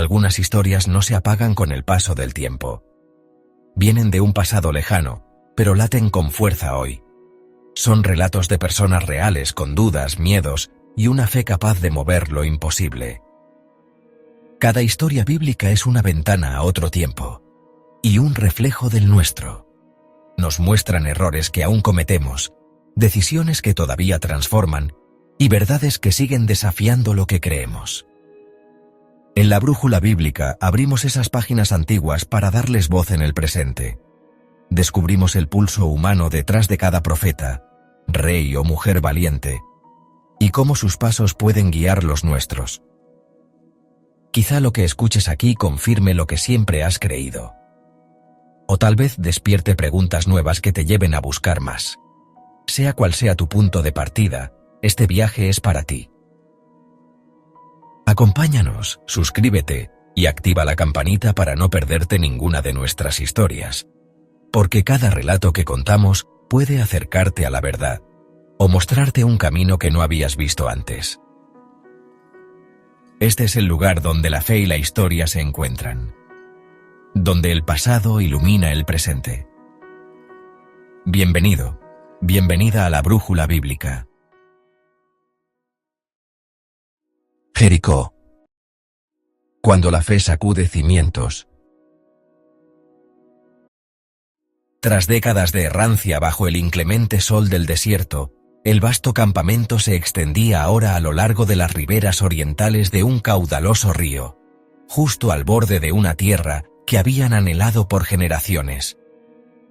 Algunas historias no se apagan con el paso del tiempo. Vienen de un pasado lejano, pero laten con fuerza hoy. Son relatos de personas reales con dudas, miedos y una fe capaz de mover lo imposible. Cada historia bíblica es una ventana a otro tiempo y un reflejo del nuestro. Nos muestran errores que aún cometemos, decisiones que todavía transforman y verdades que siguen desafiando lo que creemos. En la brújula bíblica abrimos esas páginas antiguas para darles voz en el presente. Descubrimos el pulso humano detrás de cada profeta, rey o mujer valiente, y cómo sus pasos pueden guiar los nuestros. Quizá lo que escuches aquí confirme lo que siempre has creído. O tal vez despierte preguntas nuevas que te lleven a buscar más. Sea cual sea tu punto de partida, este viaje es para ti. Acompáñanos, suscríbete y activa la campanita para no perderte ninguna de nuestras historias, porque cada relato que contamos puede acercarte a la verdad o mostrarte un camino que no habías visto antes. Este es el lugar donde la fe y la historia se encuentran, donde el pasado ilumina el presente. Bienvenido, bienvenida a la brújula bíblica. Jericó. Cuando la fe sacude cimientos. Tras décadas de errancia bajo el inclemente sol del desierto, el vasto campamento se extendía ahora a lo largo de las riberas orientales de un caudaloso río, justo al borde de una tierra que habían anhelado por generaciones.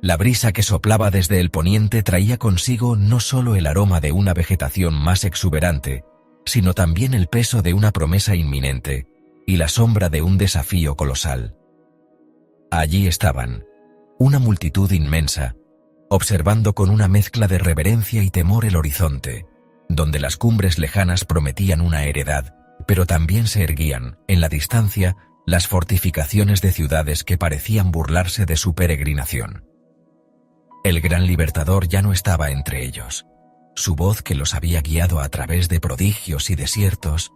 La brisa que soplaba desde el poniente traía consigo no solo el aroma de una vegetación más exuberante, sino también el peso de una promesa inminente y la sombra de un desafío colosal. Allí estaban, una multitud inmensa, observando con una mezcla de reverencia y temor el horizonte, donde las cumbres lejanas prometían una heredad, pero también se erguían, en la distancia, las fortificaciones de ciudades que parecían burlarse de su peregrinación. El gran libertador ya no estaba entre ellos. Su voz, que los había guiado a través de prodigios y desiertos,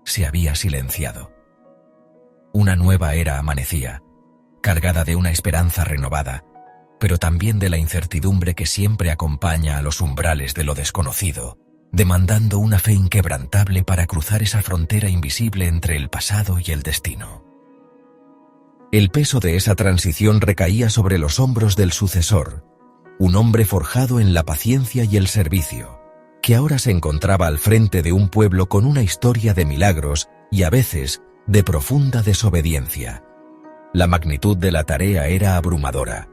se había silenciado. Una nueva era amanecía, cargada de una esperanza renovada, pero también de la incertidumbre que siempre acompaña a los umbrales de lo desconocido, demandando una fe inquebrantable para cruzar esa frontera invisible entre el pasado y el destino. El peso de esa transición recaía sobre los hombros del sucesor, un hombre forjado en la paciencia y el servicio, que ahora se encontraba al frente de un pueblo con una historia de milagros y a veces de profunda desobediencia. La magnitud de la tarea era abrumadora: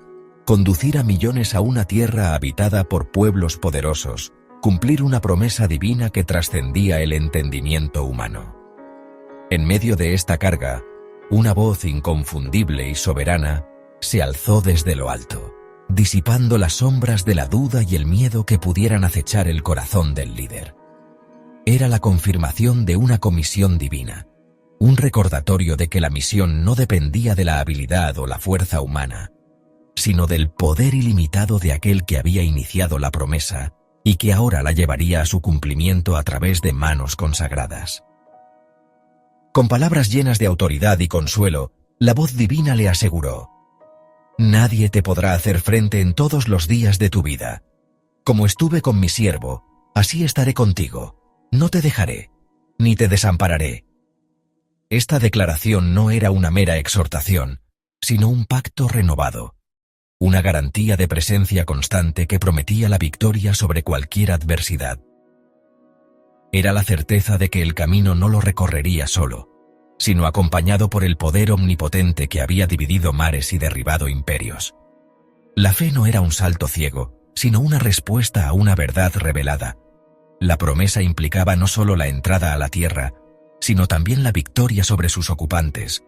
conducir a millones a una tierra habitada por pueblos poderosos, cumplir una promesa divina que trascendía el entendimiento humano. En medio de esta carga, una voz inconfundible y soberana se alzó desde lo alto, disipando las sombras de la duda y el miedo que pudieran acechar el corazón del líder. Era la confirmación de una comisión divina, un recordatorio de que la misión no dependía de la habilidad o la fuerza humana, sino del poder ilimitado de aquel que había iniciado la promesa y que ahora la llevaría a su cumplimiento a través de manos consagradas. Con palabras llenas de autoridad y consuelo, la voz divina le aseguró: «Nadie te podrá hacer frente en todos los días de tu vida. Como estuve con mi siervo, así estaré contigo. No te dejaré, ni te desampararé». Esta declaración no era una mera exhortación, sino un pacto renovado, una garantía de presencia constante que prometía la victoria sobre cualquier adversidad. Era la certeza de que el camino no lo recorrería solo, sino acompañado por el poder omnipotente que había dividido mares y derribado imperios. La fe no era un salto ciego, sino una respuesta a una verdad revelada. La promesa implicaba no solo la entrada a la tierra, sino también la victoria sobre sus ocupantes,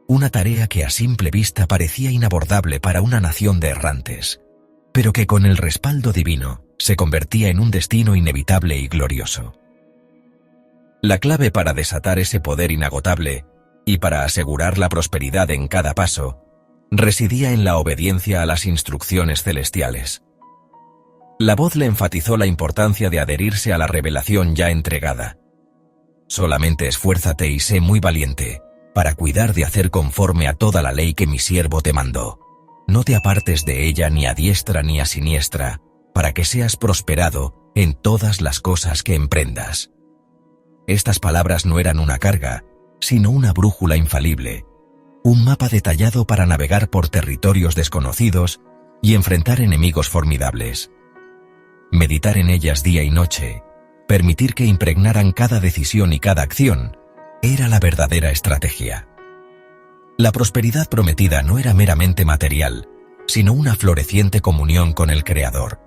una tarea que a simple vista parecía inabordable para una nación de errantes, pero que con el respaldo divino se convertía en un destino inevitable y glorioso. La clave para desatar ese poder inagotable y para asegurar la prosperidad en cada paso residía en la obediencia a las instrucciones celestiales. La voz le enfatizó la importancia de adherirse a la revelación ya entregada. «Solamente esfuérzate y sé muy valiente, para cuidar de hacer conforme a toda la ley que mi siervo te mandó. No te apartes de ella ni a diestra ni a siniestra, para que seas prosperado en todas las cosas que emprendas. Estas palabras no eran una carga, sino una brújula infalible, un mapa detallado para navegar por territorios desconocidos y enfrentar enemigos formidables. Meditar en ellas día y noche, permitir que impregnaran cada decisión y cada acción, era la verdadera estrategia. La prosperidad prometida no era meramente material, sino una floreciente comunión con el Creador.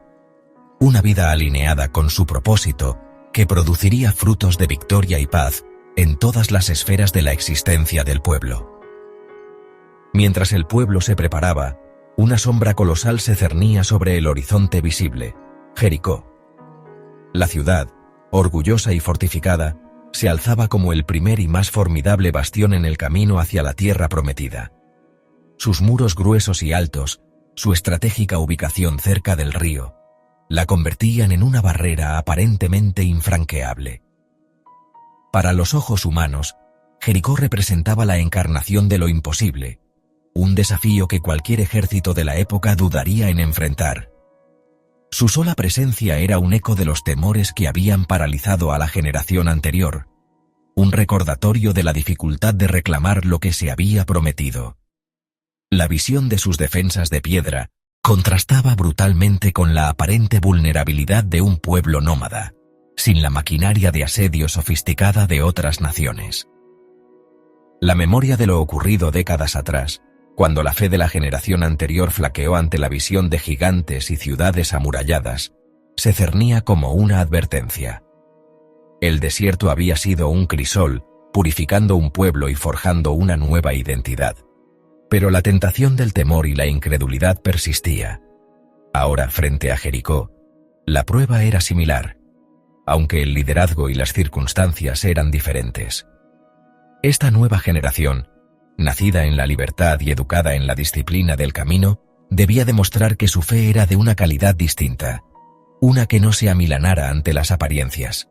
Una vida alineada con su propósito que produciría frutos de victoria y paz en todas las esferas de la existencia del pueblo. Mientras el pueblo se preparaba, una sombra colosal se cernía sobre el horizonte visible, Jericó. La ciudad, orgullosa y fortificada, se alzaba como el primer y más formidable bastión en el camino hacia la tierra prometida. Sus muros gruesos y altos, su estratégica ubicación cerca del río, la convertían en una barrera aparentemente infranqueable. Para los ojos humanos, Jericó representaba la encarnación de lo imposible, un desafío que cualquier ejército de la época dudaría en enfrentar. Su sola presencia era un eco de los temores que habían paralizado a la generación anterior, un recordatorio de la dificultad de reclamar lo que se había prometido. La visión de sus defensas de piedra contrastaba brutalmente con la aparente vulnerabilidad de un pueblo nómada, sin la maquinaria de asedio sofisticada de otras naciones. La memoria de lo ocurrido décadas atrás, cuando la fe de la generación anterior flaqueó ante la visión de gigantes y ciudades amuralladas, se cernía como una advertencia. El desierto había sido un crisol, purificando un pueblo y forjando una nueva identidad. Pero la tentación del temor y la incredulidad persistía. Ahora, frente a Jericó, la prueba era similar, aunque el liderazgo y las circunstancias eran diferentes. Esta nueva generación, nacida en la libertad y educada en la disciplina del camino, debía demostrar que su fe era de una calidad distinta, una que no se amilanara ante las apariencias.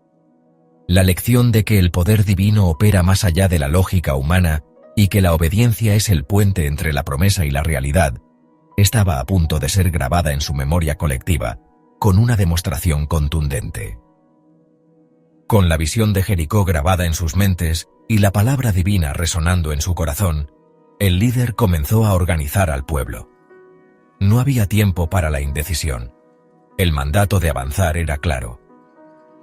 La lección de que el poder divino opera más allá de la lógica humana y que la obediencia es el puente entre la promesa y la realidad, estaba a punto de ser grabada en su memoria colectiva, con una demostración contundente. Con la visión de Jericó grabada en sus mentes y la palabra divina resonando en su corazón, el líder comenzó a organizar al pueblo. No había tiempo para la indecisión. El mandato de avanzar era claro.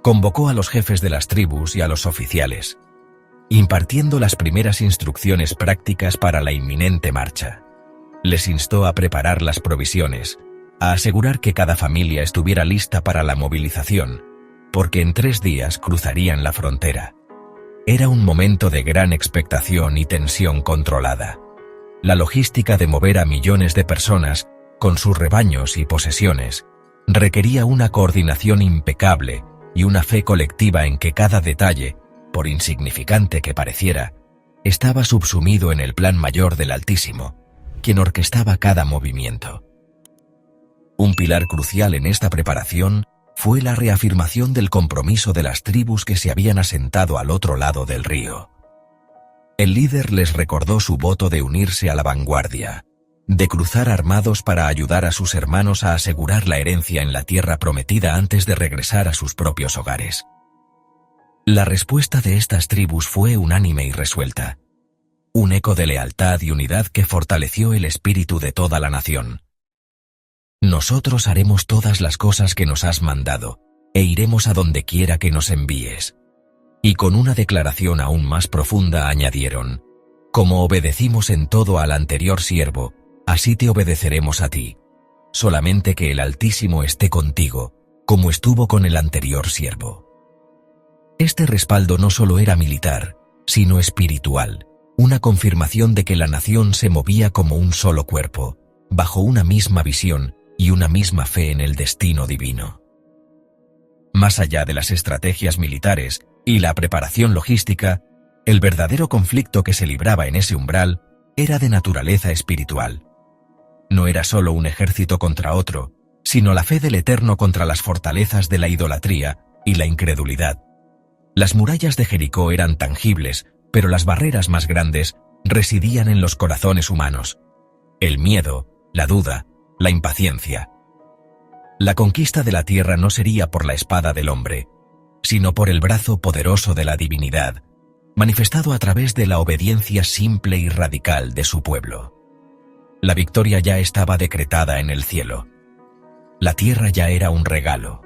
Convocó a los jefes de las tribus y a los oficiales, impartiendo las primeras instrucciones prácticas para la inminente marcha. Les instó a preparar las provisiones, a asegurar que cada familia estuviera lista para la movilización, porque en 3 días cruzarían la frontera. Era un momento de gran expectación y tensión controlada. La logística de mover a millones de personas, con sus rebaños y posesiones, requería una coordinación impecable y una fe colectiva en que cada detalle, por insignificante que pareciera, estaba subsumido en el plan mayor del Altísimo, quien orquestaba cada movimiento. Un pilar crucial en esta preparación fue la reafirmación del compromiso de las tribus que se habían asentado al otro lado del río. El líder les recordó su voto de unirse a la vanguardia, de cruzar armados para ayudar a sus hermanos a asegurar la herencia en la tierra prometida antes de regresar a sus propios hogares. La respuesta de estas tribus fue unánime y resuelta, un eco de lealtad y unidad que fortaleció el espíritu de toda la nación. Nosotros haremos todas las cosas que nos has mandado, e iremos a donde quiera que nos envíes. Y con una declaración aún más profunda añadieron: como obedecimos en todo al anterior siervo, así te obedeceremos a ti. Solamente que el Altísimo esté contigo, como estuvo con el anterior siervo. Este respaldo no solo era militar, sino espiritual, una confirmación de que la nación se movía como un solo cuerpo, bajo una misma visión y una misma fe en el destino divino. Más allá de las estrategias militares y la preparación logística, el verdadero conflicto que se libraba en ese umbral era de naturaleza espiritual. No era solo un ejército contra otro, sino la fe del Eterno contra las fortalezas de la idolatría y la incredulidad. Las murallas de Jericó eran tangibles, pero las barreras más grandes residían en los corazones humanos: el miedo, la duda, la impaciencia. La conquista de la tierra no sería por la espada del hombre, sino por el brazo poderoso de la divinidad, manifestado a través de la obediencia simple y radical de su pueblo. La victoria ya estaba decretada en el cielo. La tierra ya era un regalo.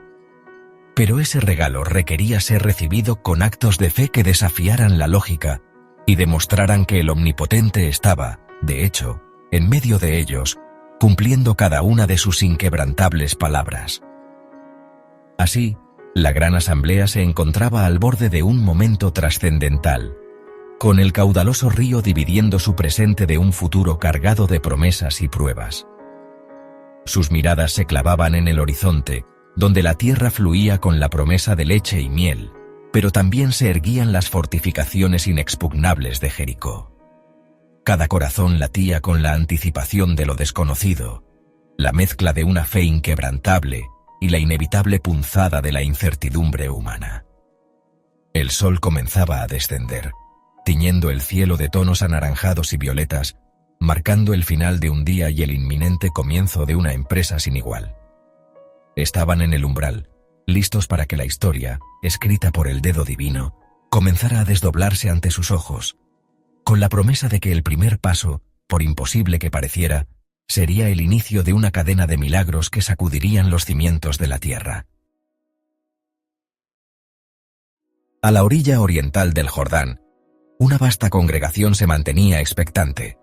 Pero ese regalo requería ser recibido con actos de fe que desafiaran la lógica y demostraran que el Omnipotente estaba, de hecho, en medio de ellos, cumpliendo cada una de sus inquebrantables palabras. Así, la gran asamblea se encontraba al borde de un momento trascendental, con el caudaloso río dividiendo su presente de un futuro cargado de promesas y pruebas. Sus miradas se clavaban en el horizonte, donde la tierra fluía con la promesa de leche y miel, pero también se erguían las fortificaciones inexpugnables de Jericó. Cada corazón latía con la anticipación de lo desconocido, la mezcla de una fe inquebrantable y la inevitable punzada de la incertidumbre humana. El sol comenzaba a descender, tiñendo el cielo de tonos anaranjados y violetas, marcando el final de un día y el inminente comienzo de una empresa sin igual. Estaban en el umbral, listos para que la historia, escrita por el dedo divino, comenzara a desdoblarse ante sus ojos, con la promesa de que el primer paso, por imposible que pareciera, sería el inicio de una cadena de milagros que sacudirían los cimientos de la tierra. A la orilla oriental del Jordán, una vasta congregación se mantenía expectante.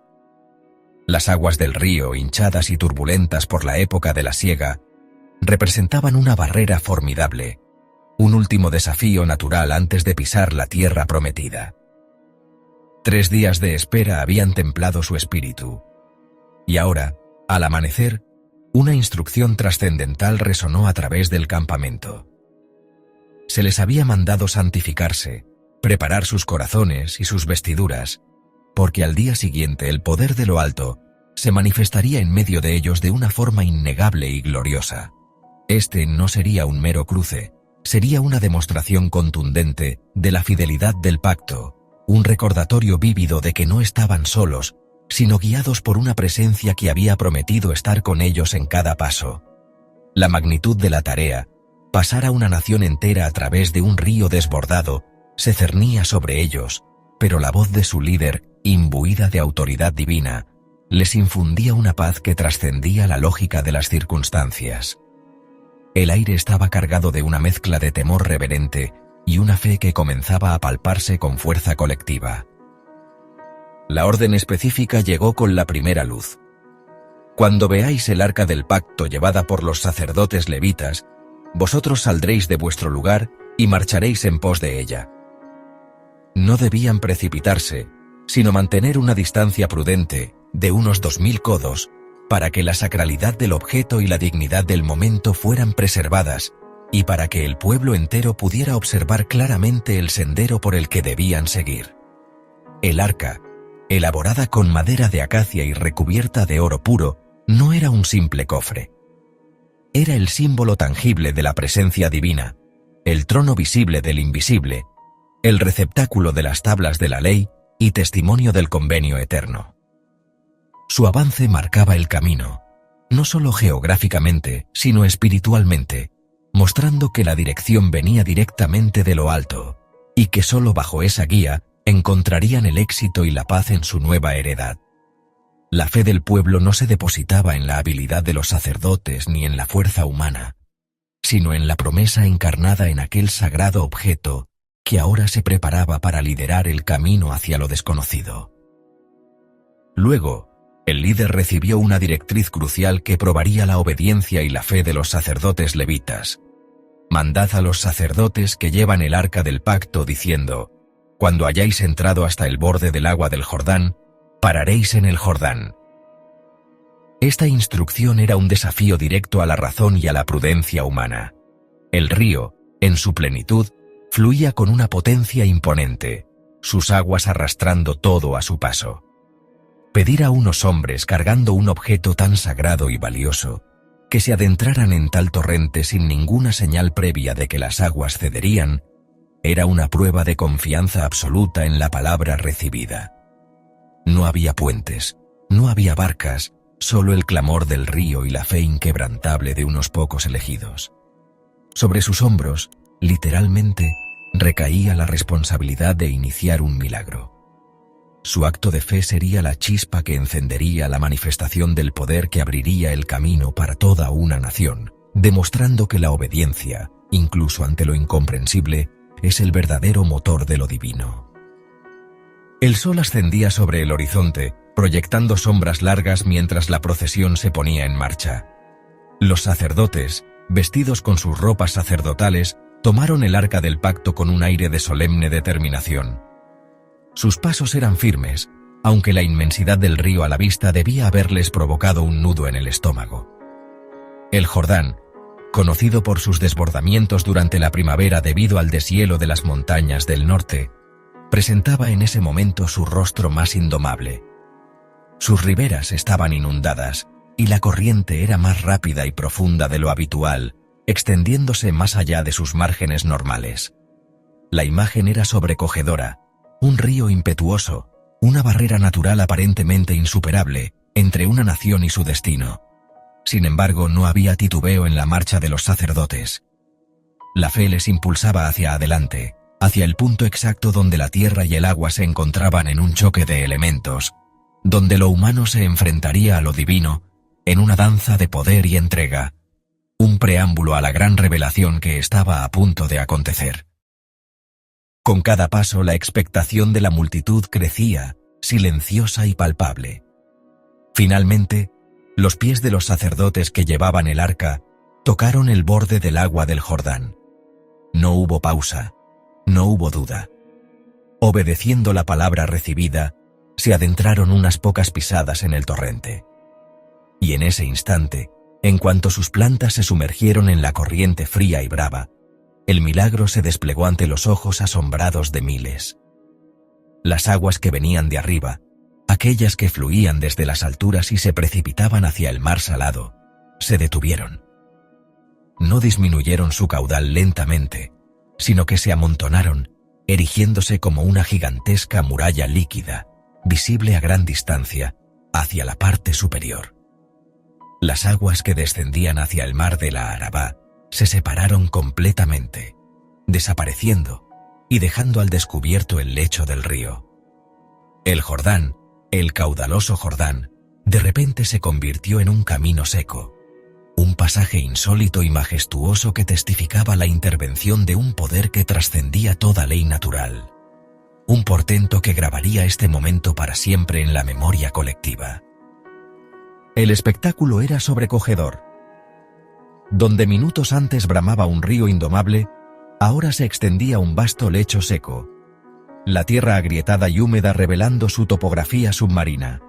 Las aguas del río, hinchadas y turbulentas por la época de la siega, representaban una barrera formidable, un último desafío natural antes de pisar la tierra prometida. 3 días de espera habían templado su espíritu. Y ahora, al amanecer, una instrucción trascendental resonó a través del campamento. Se les había mandado santificarse, preparar sus corazones y sus vestiduras, porque al día siguiente el poder de lo alto se manifestaría en medio de ellos de una forma innegable y gloriosa. Este no sería un mero cruce, sería una demostración contundente de la fidelidad del pacto, un recordatorio vívido de que no estaban solos, sino guiados por una presencia que había prometido estar con ellos en cada paso. La magnitud de la tarea, pasar a una nación entera a través de un río desbordado, se cernía sobre ellos, pero la voz de su líder, imbuida de autoridad divina, les infundía una paz que trascendía la lógica de las circunstancias. El aire estaba cargado de una mezcla de temor reverente y una fe que comenzaba a palparse con fuerza colectiva. La orden específica llegó con la primera luz. Cuando veáis el arca del pacto llevada por los sacerdotes levitas, vosotros saldréis de vuestro lugar y marcharéis en pos de ella. No debían precipitarse, sino mantener una distancia prudente, de unos 2000 codos, para que la sacralidad del objeto y la dignidad del momento fueran preservadas, y para que el pueblo entero pudiera observar claramente el sendero por el que debían seguir. El arca, elaborada con madera de acacia y recubierta de oro puro, no era un simple cofre. Era el símbolo tangible de la presencia divina, el trono visible del invisible, el receptáculo de las tablas de la ley y testimonio del convenio eterno. Su avance marcaba el camino, no solo geográficamente, sino espiritualmente, mostrando que la dirección venía directamente de lo alto, y que solo bajo esa guía encontrarían el éxito y la paz en su nueva heredad. La fe del pueblo no se depositaba en la habilidad de los sacerdotes ni en la fuerza humana, sino en la promesa encarnada en aquel sagrado objeto que ahora se preparaba para liderar el camino hacia lo desconocido. Luego, el líder recibió una directriz crucial que probaría la obediencia y la fe de los sacerdotes levitas. Mandad a los sacerdotes que llevan el arca del pacto diciendo: cuando hayáis entrado hasta el borde del agua del Jordán, pararéis en el Jordán. Esta instrucción era un desafío directo a la razón y a la prudencia humana. El río, en su plenitud, fluía con una potencia imponente, sus aguas arrastrando todo a su paso. Pedir a unos hombres cargando un objeto tan sagrado y valioso, que se adentraran en tal torrente sin ninguna señal previa de que las aguas cederían, era una prueba de confianza absoluta en la palabra recibida. No había puentes, no había barcas, solo el clamor del río y la fe inquebrantable de unos pocos elegidos. Sobre sus hombros, literalmente, recaía la responsabilidad de iniciar un milagro. Su acto de fe sería la chispa que encendería la manifestación del poder que abriría el camino para toda una nación, demostrando que la obediencia, incluso ante lo incomprensible, es el verdadero motor de lo divino. El sol ascendía sobre el horizonte, proyectando sombras largas mientras la procesión se ponía en marcha. Los sacerdotes, vestidos con sus ropas sacerdotales, tomaron el arca del pacto con un aire de solemne determinación. Sus pasos eran firmes, aunque la inmensidad del río a la vista debía haberles provocado un nudo en el estómago. El Jordán, conocido por sus desbordamientos durante la primavera debido al deshielo de las montañas del norte, presentaba en ese momento su rostro más indomable. Sus riberas estaban inundadas, y la corriente era más rápida y profunda de lo habitual, extendiéndose más allá de sus márgenes normales. La imagen era sobrecogedora, un río impetuoso, una barrera natural aparentemente insuperable entre una nación y su destino. Sin embargo, no había titubeo en la marcha de los sacerdotes. La fe les impulsaba hacia adelante, hacia el punto exacto donde la tierra y el agua se encontraban en un choque de elementos, donde lo humano se enfrentaría a lo divino en una danza de poder y entrega, un preámbulo a la gran revelación que estaba a punto de acontecer. Con cada paso la expectación de la multitud crecía, silenciosa y palpable. Finalmente, los pies de los sacerdotes que llevaban el arca tocaron el borde del agua del Jordán. No hubo pausa, no hubo duda. Obedeciendo la palabra recibida, se adentraron unas pocas pisadas en el torrente. Y en ese instante, en cuanto sus plantas se sumergieron en la corriente fría y brava, el milagro se desplegó ante los ojos asombrados de miles. Las aguas que venían de arriba, aquellas que fluían desde las alturas y se precipitaban hacia el mar salado, se detuvieron. No disminuyeron su caudal lentamente, sino que se amontonaron, erigiéndose como una gigantesca muralla líquida, visible a gran distancia, hacia la parte superior. Las aguas que descendían hacia el mar de la Arabá se separaron completamente, desapareciendo y dejando al descubierto el lecho del río. El Jordán, el caudaloso Jordán, de repente se convirtió en un camino seco, un pasaje insólito y majestuoso que testificaba la intervención de un poder que trascendía toda ley natural, un portento que grabaría este momento para siempre en la memoria colectiva. El espectáculo era sobrecogedor. Donde minutos antes bramaba un río indomable, ahora se extendía un vasto lecho seco, la tierra agrietada y húmeda revelando su topografía submarina.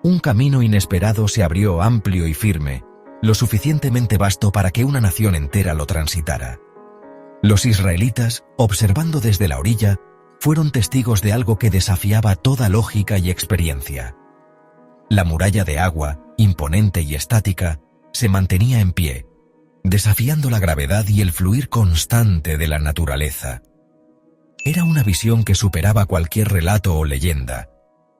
Un camino inesperado se abrió amplio y firme, lo suficientemente vasto para que una nación entera lo transitara. Los israelitas, observando desde la orilla, fueron testigos de algo que desafiaba toda lógica y experiencia. La muralla de agua, imponente y estática, se mantenía en pie, desafiando la gravedad y el fluir constante de la naturaleza. Era una visión que superaba cualquier relato o leyenda,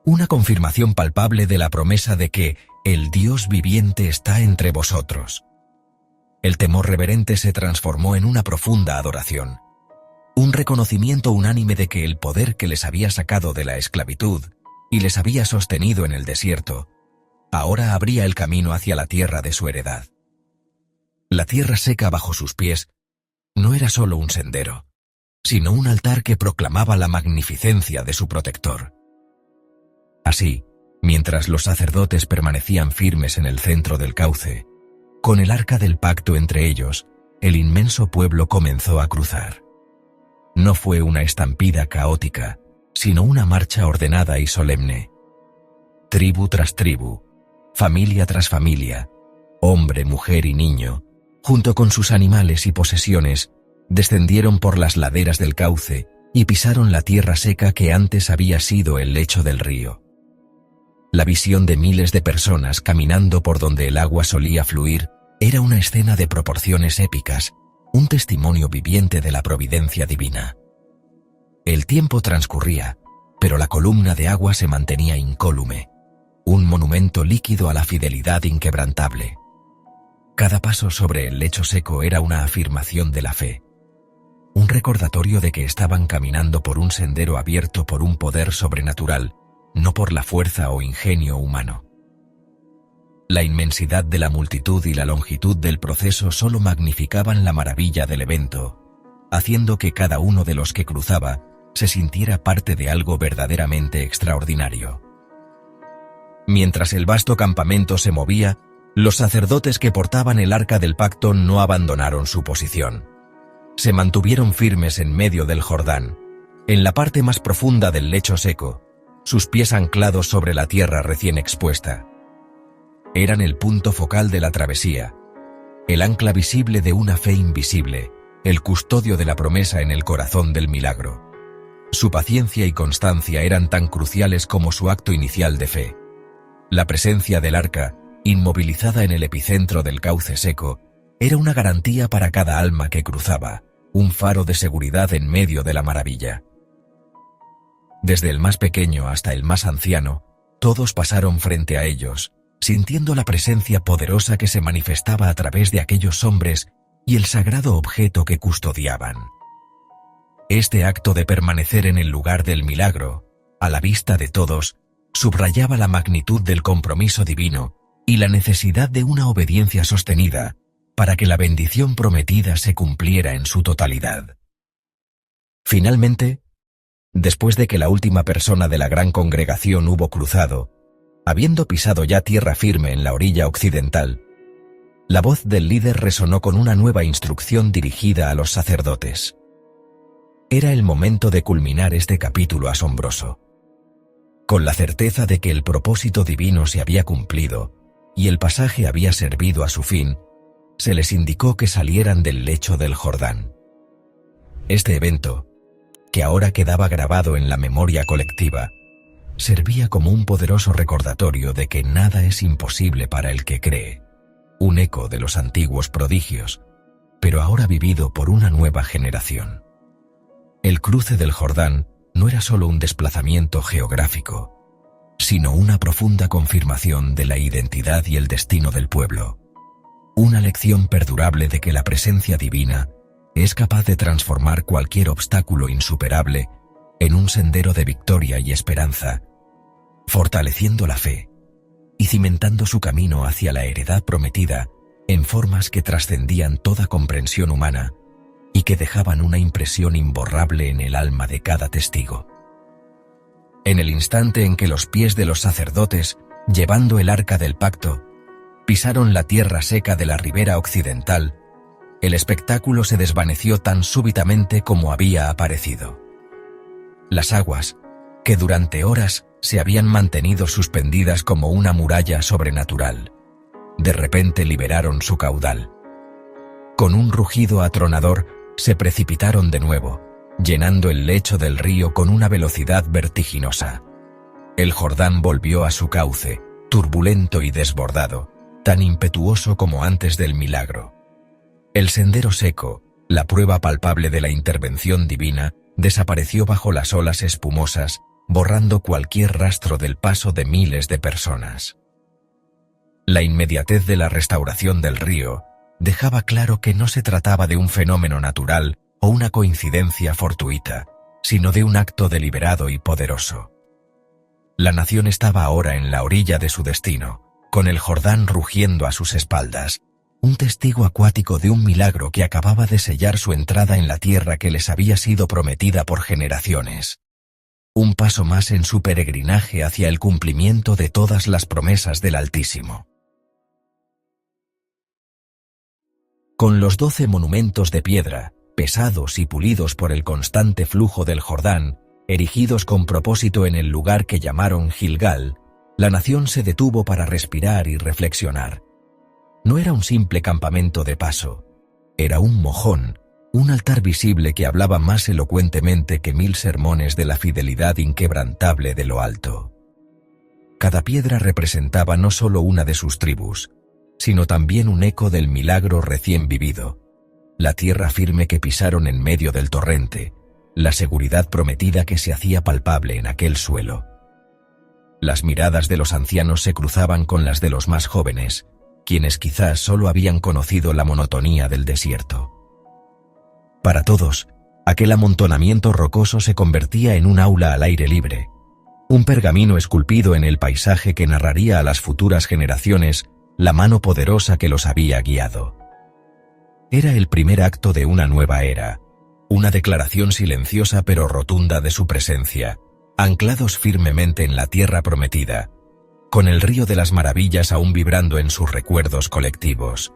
una confirmación palpable de la promesa de que el Dios viviente está entre vosotros. El temor reverente se transformó en una profunda adoración, un reconocimiento unánime de que el poder que les había sacado de la esclavitud y les había sostenido en el desierto, ahora abría el camino hacia la tierra de su heredad. La tierra seca bajo sus pies no era solo un sendero, sino un altar que proclamaba la magnificencia de su protector. Así, mientras los sacerdotes permanecían firmes en el centro del cauce, con el arca del pacto entre ellos, el inmenso pueblo comenzó a cruzar. No fue una estampida caótica, sino una marcha ordenada y solemne. Tribu tras tribu, familia tras familia, hombre, mujer y niño, junto con sus animales y posesiones, descendieron por las laderas del cauce y pisaron la tierra seca que antes había sido el lecho del río. La visión de miles de personas caminando por donde el agua solía fluir era una escena de proporciones épicas, un testimonio viviente de la providencia divina. El tiempo transcurría, pero la columna de agua se mantenía incólume, un monumento líquido a la fidelidad inquebrantable. Cada paso sobre el lecho seco era una afirmación de la fe, un recordatorio de que estaban caminando por un sendero abierto por un poder sobrenatural, no por la fuerza o ingenio humano. La inmensidad de la multitud y la longitud del proceso solo magnificaban la maravilla del evento, haciendo que cada uno de los que cruzaba se sintiera parte de algo verdaderamente extraordinario. Mientras el vasto campamento se movía, los sacerdotes que portaban el arca del pacto no abandonaron su posición. Se mantuvieron firmes en medio del Jordán, en la parte más profunda del lecho seco, sus pies anclados sobre la tierra recién expuesta. Eran el punto focal de la travesía, el ancla visible de una fe invisible, el custodio de la promesa en el corazón del milagro. Su paciencia y constancia eran tan cruciales como su acto inicial de fe. La presencia del arca, inmovilizada en el epicentro del cauce seco, era una garantía para cada alma que cruzaba, un faro de seguridad en medio de la maravilla. Desde el más pequeño hasta el más anciano, todos pasaron frente a ellos, sintiendo la presencia poderosa que se manifestaba a través de aquellos hombres y el sagrado objeto que custodiaban. Este acto de permanecer en el lugar del milagro, a la vista de todos, subrayaba la magnitud del compromiso divino y la necesidad de una obediencia sostenida para que la bendición prometida se cumpliera en su totalidad. Finalmente, después de que la última persona de la gran congregación hubo cruzado, habiendo pisado ya tierra firme en la orilla occidental, la voz del líder resonó con una nueva instrucción dirigida a los sacerdotes. Era el momento de culminar este capítulo asombroso. Con la certeza de que el propósito divino se había cumplido y el pasaje había servido a su fin, se les indicó que salieran del lecho del Jordán. Este evento, que ahora quedaba grabado en la memoria colectiva, servía como un poderoso recordatorio de que nada es imposible para el que cree, un eco de los antiguos prodigios, pero ahora vivido por una nueva generación. El cruce del Jordán no era solo un desplazamiento geográfico, sino una profunda confirmación de la identidad y el destino del pueblo, una lección perdurable de que la presencia divina es capaz de transformar cualquier obstáculo insuperable en un sendero de victoria y esperanza, fortaleciendo la fe y cimentando su camino hacia la heredad prometida en formas que trascendían toda comprensión humana y que dejaban una impresión imborrable en el alma de cada testigo. En el instante en que los pies de los sacerdotes, llevando el arca del pacto, pisaron la tierra seca de la ribera occidental, el espectáculo se desvaneció tan súbitamente como había aparecido. Las aguas, que durante horas se habían mantenido suspendidas como una muralla sobrenatural, de repente liberaron su caudal. Con un rugido atronador, se precipitaron de nuevo, llenando el lecho del río con una velocidad vertiginosa. El Jordán volvió a su cauce, turbulento y desbordado, tan impetuoso como antes del milagro. El sendero seco, la prueba palpable de la intervención divina, desapareció bajo las olas espumosas, borrando cualquier rastro del paso de miles de personas. La inmediatez de la restauración del río dejaba claro que no se trataba de un fenómeno natural o una coincidencia fortuita, sino de un acto deliberado y poderoso. La nación estaba ahora en la orilla de su destino, con el Jordán rugiendo a sus espaldas, un testigo acuático de un milagro que acababa de sellar su entrada en la tierra que les había sido prometida por generaciones. Un paso más en su peregrinaje hacia el cumplimiento de todas las promesas del Altísimo. Con los 12 monumentos de piedra, pesados y pulidos por el constante flujo del Jordán, erigidos con propósito en el lugar que llamaron Gilgal, la nación se detuvo para respirar y reflexionar. No era un simple campamento de paso, era un mojón, un altar visible que hablaba más elocuentemente que 1000 sermones de la fidelidad inquebrantable de lo alto. Cada piedra representaba no solo una de sus tribus, sino también un eco del milagro recién vivido, la tierra firme que pisaron en medio del torrente, la seguridad prometida que se hacía palpable en aquel suelo. Las miradas de los ancianos se cruzaban con las de los más jóvenes, quienes quizás solo habían conocido la monotonía del desierto. Para todos, aquel amontonamiento rocoso se convertía en un aula al aire libre, un pergamino esculpido en el paisaje que narraría a las futuras generaciones la mano poderosa que los había guiado. Era el primer acto de una nueva era, una declaración silenciosa pero rotunda de su presencia, anclados firmemente en la tierra prometida, con el río de las maravillas aún vibrando en sus recuerdos colectivos,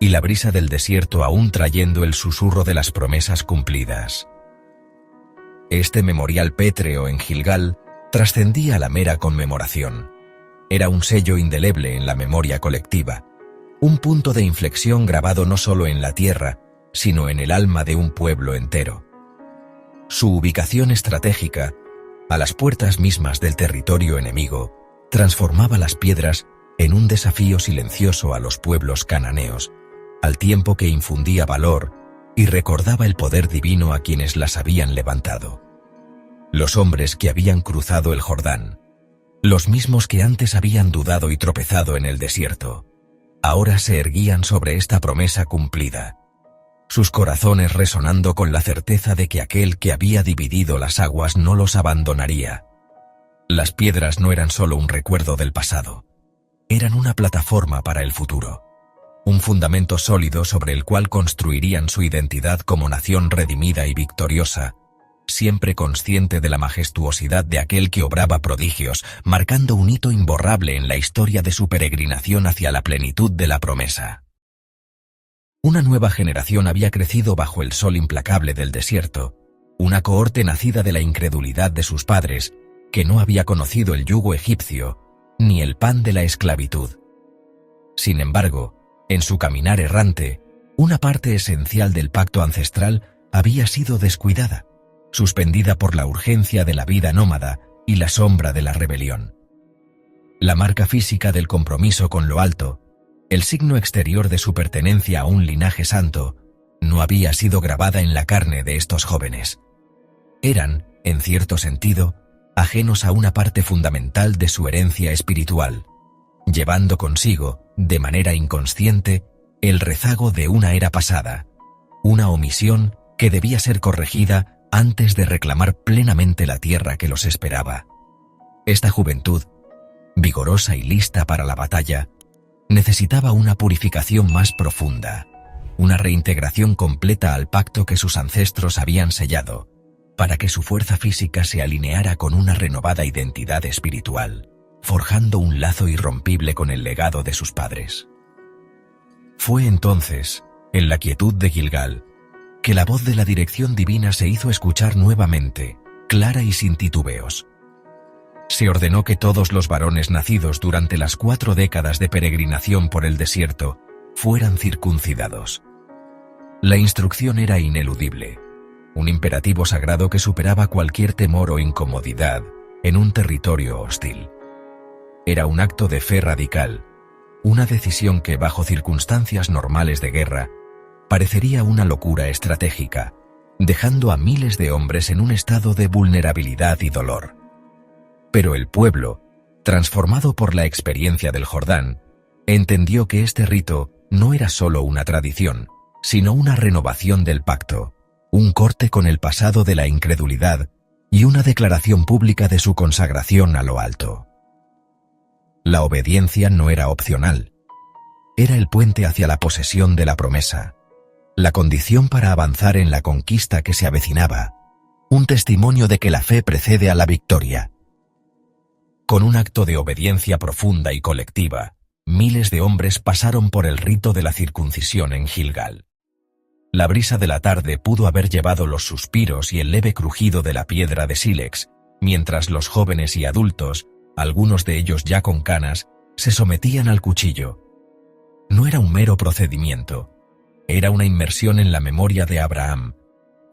y la brisa del desierto aún trayendo el susurro de las promesas cumplidas. Este memorial pétreo en Gilgal trascendía la mera conmemoración. Era un sello indeleble en la memoria colectiva, un punto de inflexión grabado no solo en la tierra, sino en el alma de un pueblo entero. Su ubicación estratégica, a las puertas mismas del territorio enemigo, transformaba las piedras en un desafío silencioso a los pueblos cananeos, al tiempo que infundía valor y recordaba el poder divino a quienes las habían levantado. Los hombres que habían cruzado el Jordán, los mismos que antes habían dudado y tropezado en el desierto, ahora se erguían sobre esta promesa cumplida, sus corazones resonando con la certeza de que aquel que había dividido las aguas no los abandonaría. Las piedras no eran solo un recuerdo del pasado, eran una plataforma para el futuro, un fundamento sólido sobre el cual construirían su identidad como nación redimida y victoriosa, siempre consciente de la majestuosidad de aquel que obraba prodigios, marcando un hito imborrable en la historia de su peregrinación hacia la plenitud de la promesa. Una nueva generación había crecido bajo el sol implacable del desierto, una cohorte nacida de la incredulidad de sus padres, que no había conocido el yugo egipcio, ni el pan de la esclavitud. Sin embargo, en su caminar errante, una parte esencial del pacto ancestral había sido descuidada, suspendida por la urgencia de la vida nómada y la sombra de la rebelión. La marca física del compromiso con lo alto, el signo exterior de su pertenencia a un linaje santo, no había sido grabada en la carne de estos jóvenes. Eran, en cierto sentido, ajenos a una parte fundamental de su herencia espiritual, llevando consigo, de manera inconsciente, el rezago de una era pasada, una omisión que debía ser corregida antes de reclamar plenamente la tierra que los esperaba. Esta juventud, vigorosa y lista para la batalla, necesitaba una purificación más profunda, una reintegración completa al pacto que sus ancestros habían sellado, para que su fuerza física se alineara con una renovada identidad espiritual, forjando un lazo irrompible con el legado de sus padres. Fue entonces, en la quietud de Gilgal, que la voz de la dirección divina se hizo escuchar nuevamente, clara y sin titubeos. Se ordenó que todos los varones nacidos durante las 4 décadas de peregrinación por el desierto fueran circuncidados. La instrucción era ineludible, un imperativo sagrado que superaba cualquier temor o incomodidad en un territorio hostil. Era un acto de fe radical, una decisión que bajo circunstancias normales de guerra parecería una locura estratégica, dejando a miles de hombres en un estado de vulnerabilidad y dolor. Pero el pueblo, transformado por la experiencia del Jordán, entendió que este rito no era solo una tradición, sino una renovación del pacto, un corte con el pasado de la incredulidad y una declaración pública de su consagración a lo alto. La obediencia no era opcional. Era el puente hacia la posesión de la promesa, la condición para avanzar en la conquista que se avecinaba, un testimonio de que la fe precede a la victoria. Con un acto de obediencia profunda y colectiva, miles de hombres pasaron por el rito de la circuncisión en Gilgal. La brisa de la tarde pudo haber llevado los suspiros y el leve crujido de la piedra de sílex, mientras los jóvenes y adultos, algunos de ellos ya con canas, se sometían al cuchillo. No era un mero procedimiento, era una inmersión en la memoria de Abraham,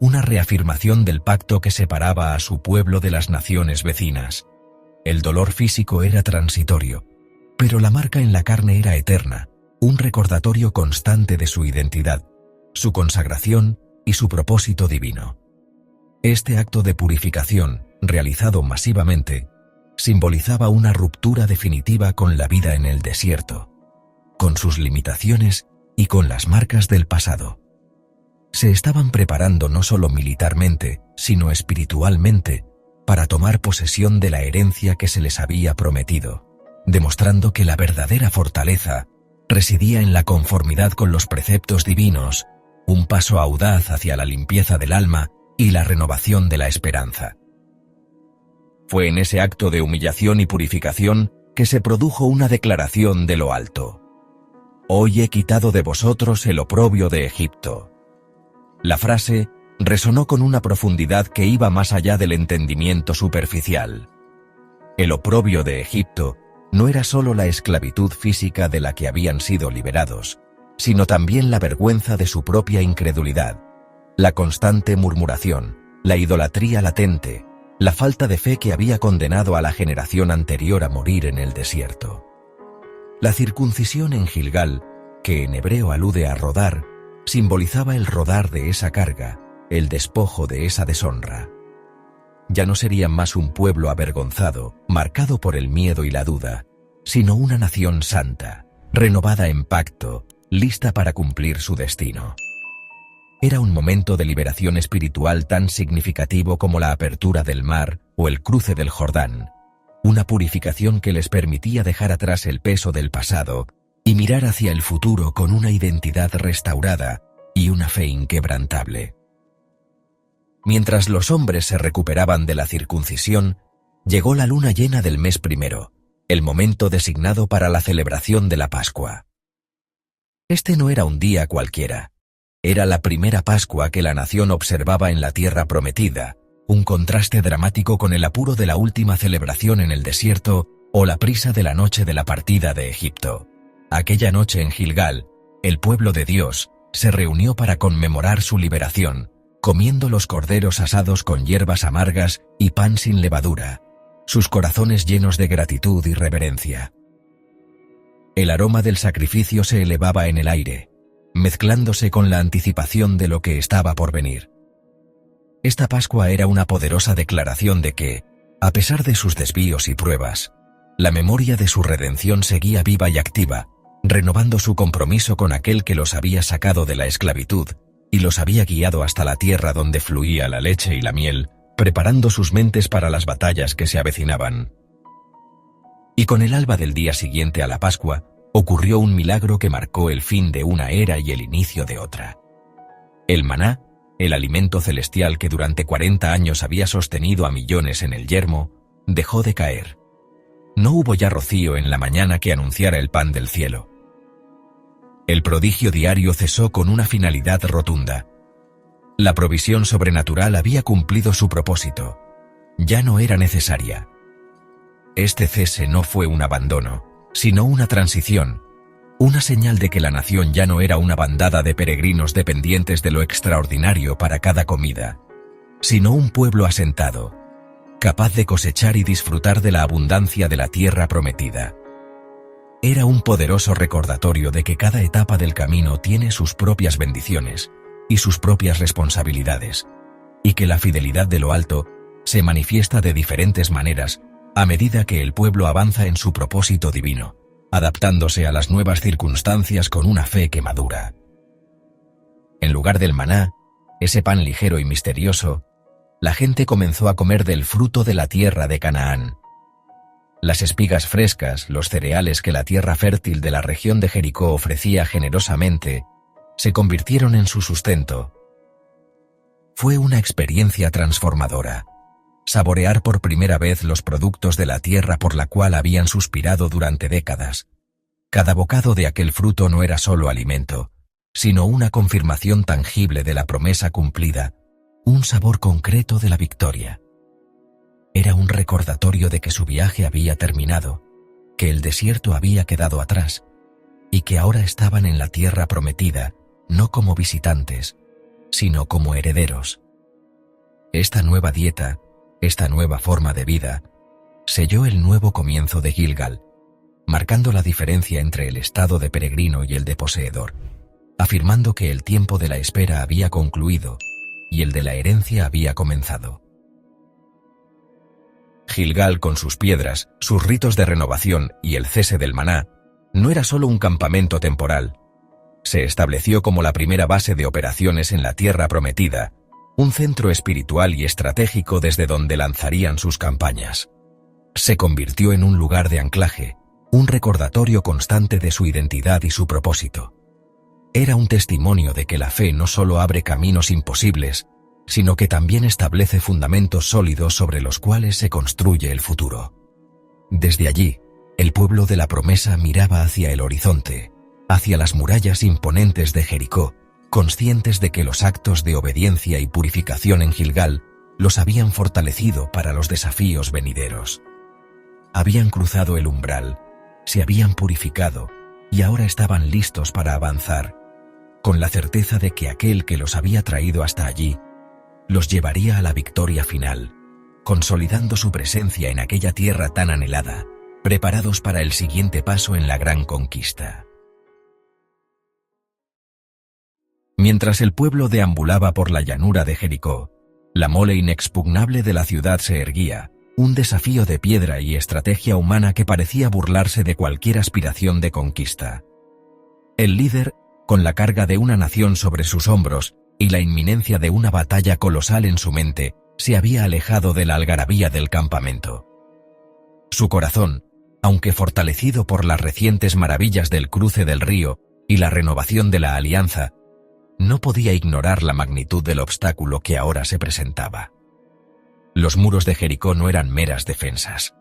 una reafirmación del pacto que separaba a su pueblo de las naciones vecinas. El dolor físico era transitorio, pero la marca en la carne era eterna, un recordatorio constante de su identidad, su consagración y su propósito divino. Este acto de purificación, realizado masivamente, simbolizaba una ruptura definitiva con la vida en el desierto, con sus limitaciones y con las marcas del pasado. Se estaban preparando no solo militarmente, sino espiritualmente, para tomar posesión de la herencia que se les había prometido, demostrando que la verdadera fortaleza residía en la conformidad con los preceptos divinos, un paso audaz hacia la limpieza del alma y la renovación de la esperanza. Fue en ese acto de humillación y purificación que se produjo una declaración de lo alto. Hoy he quitado de vosotros el oprobio de Egipto. La frase resonó con una profundidad que iba más allá del entendimiento superficial. El oprobio de Egipto no era solo la esclavitud física de la que habían sido liberados, sino también la vergüenza de su propia incredulidad, la constante murmuración, la idolatría latente, la falta de fe que había condenado a la generación anterior a morir en el desierto. La circuncisión en Gilgal, que en hebreo alude a rodar, simbolizaba el rodar de esa carga, el despojo de esa deshonra. Ya no serían más un pueblo avergonzado, marcado por el miedo y la duda, sino una nación santa, renovada en pacto, lista para cumplir su destino. Era un momento de liberación espiritual tan significativo como la apertura del mar o el cruce del Jordán, una purificación que les permitía dejar atrás el peso del pasado y mirar hacia el futuro con una identidad restaurada y una fe inquebrantable. Mientras los hombres se recuperaban de la circuncisión, llegó la luna llena del mes primero, el momento designado para la celebración de la Pascua. Este no era un día cualquiera. Era la primera Pascua que la nación observaba en la tierra prometida, un contraste dramático con el apuro de la última celebración en el desierto o la prisa de la noche de la partida de Egipto. Aquella noche en Gilgal, el pueblo de Dios se reunió para conmemorar su liberación, comiendo los corderos asados con hierbas amargas y pan sin levadura, sus corazones llenos de gratitud y reverencia. El aroma del sacrificio se elevaba en el aire, mezclándose con la anticipación de lo que estaba por venir. Esta Pascua era una poderosa declaración de que, a pesar de sus desvíos y pruebas, la memoria de su redención seguía viva y activa, renovando su compromiso con aquel que los había sacado de la esclavitud y los había guiado hasta la tierra donde fluía la leche y la miel, preparando sus mentes para las batallas que se avecinaban. Y con el alba del día siguiente a la Pascua, ocurrió un milagro que marcó el fin de una era y el inicio de otra. El maná, el alimento celestial que durante 40 años había sostenido a millones en el yermo, dejó de caer. No hubo ya rocío en la mañana que anunciara el pan del cielo. El prodigio diario cesó con una finalidad rotunda. La provisión sobrenatural había cumplido su propósito. Ya no era necesaria. Este cese no fue un abandono, sino una transición, una señal de que la nación ya no era una bandada de peregrinos dependientes de lo extraordinario para cada comida, sino un pueblo asentado, capaz de cosechar y disfrutar de la abundancia de la tierra prometida. Era un poderoso recordatorio de que cada etapa del camino tiene sus propias bendiciones y sus propias responsabilidades, y que la fidelidad de lo alto se manifiesta de diferentes maneras a medida que el pueblo avanza en su propósito divino, adaptándose a las nuevas circunstancias con una fe que madura. En lugar del maná, ese pan ligero y misterioso, la gente comenzó a comer del fruto de la tierra de Canaán. Las espigas frescas, los cereales que la tierra fértil de la región de Jericó ofrecía generosamente, se convirtieron en su sustento. Fue una experiencia transformadora. Saborear por primera vez los productos de la tierra por la cual habían suspirado durante décadas. Cada bocado de aquel fruto no era solo alimento, sino una confirmación tangible de la promesa cumplida, un sabor concreto de la victoria. Era un recordatorio de que su viaje había terminado, que el desierto había quedado atrás, y que ahora estaban en la tierra prometida, no como visitantes, sino como herederos. Esta nueva dieta, esta nueva forma de vida, selló el nuevo comienzo de Gilgal, marcando la diferencia entre el estado de peregrino y el de poseedor, afirmando que el tiempo de la espera había concluido y el de la herencia había comenzado. Gilgal, con sus piedras, sus ritos de renovación y el cese del maná, no era solo un campamento temporal. Se estableció como la primera base de operaciones en la tierra prometida, un centro espiritual y estratégico desde donde lanzarían sus campañas. Se convirtió en un lugar de anclaje, un recordatorio constante de su identidad y su propósito. Era un testimonio de que la fe no solo abre caminos imposibles, sino que también establece fundamentos sólidos sobre los cuales se construye el futuro. Desde allí, el pueblo de la promesa miraba hacia el horizonte, hacia las murallas imponentes de Jericó, conscientes de que los actos de obediencia y purificación en Gilgal los habían fortalecido para los desafíos venideros. Habían cruzado el umbral, se habían purificado y ahora estaban listos para avanzar, con la certeza de que aquel que los había traído hasta allí los llevaría a la victoria final, consolidando su presencia en aquella tierra tan anhelada, preparados para el siguiente paso en la gran conquista. Mientras el pueblo deambulaba por la llanura de Jericó, la mole inexpugnable de la ciudad se erguía, un desafío de piedra y estrategia humana que parecía burlarse de cualquier aspiración de conquista. El líder, con la carga de una nación sobre sus hombros y la inminencia de una batalla colosal en su mente, se había alejado de la algarabía del campamento. Su corazón, aunque fortalecido por las recientes maravillas del cruce del río y la renovación de la alianza, no podía ignorar la magnitud del obstáculo que ahora se presentaba. Los muros de Jericó no eran meras defensas.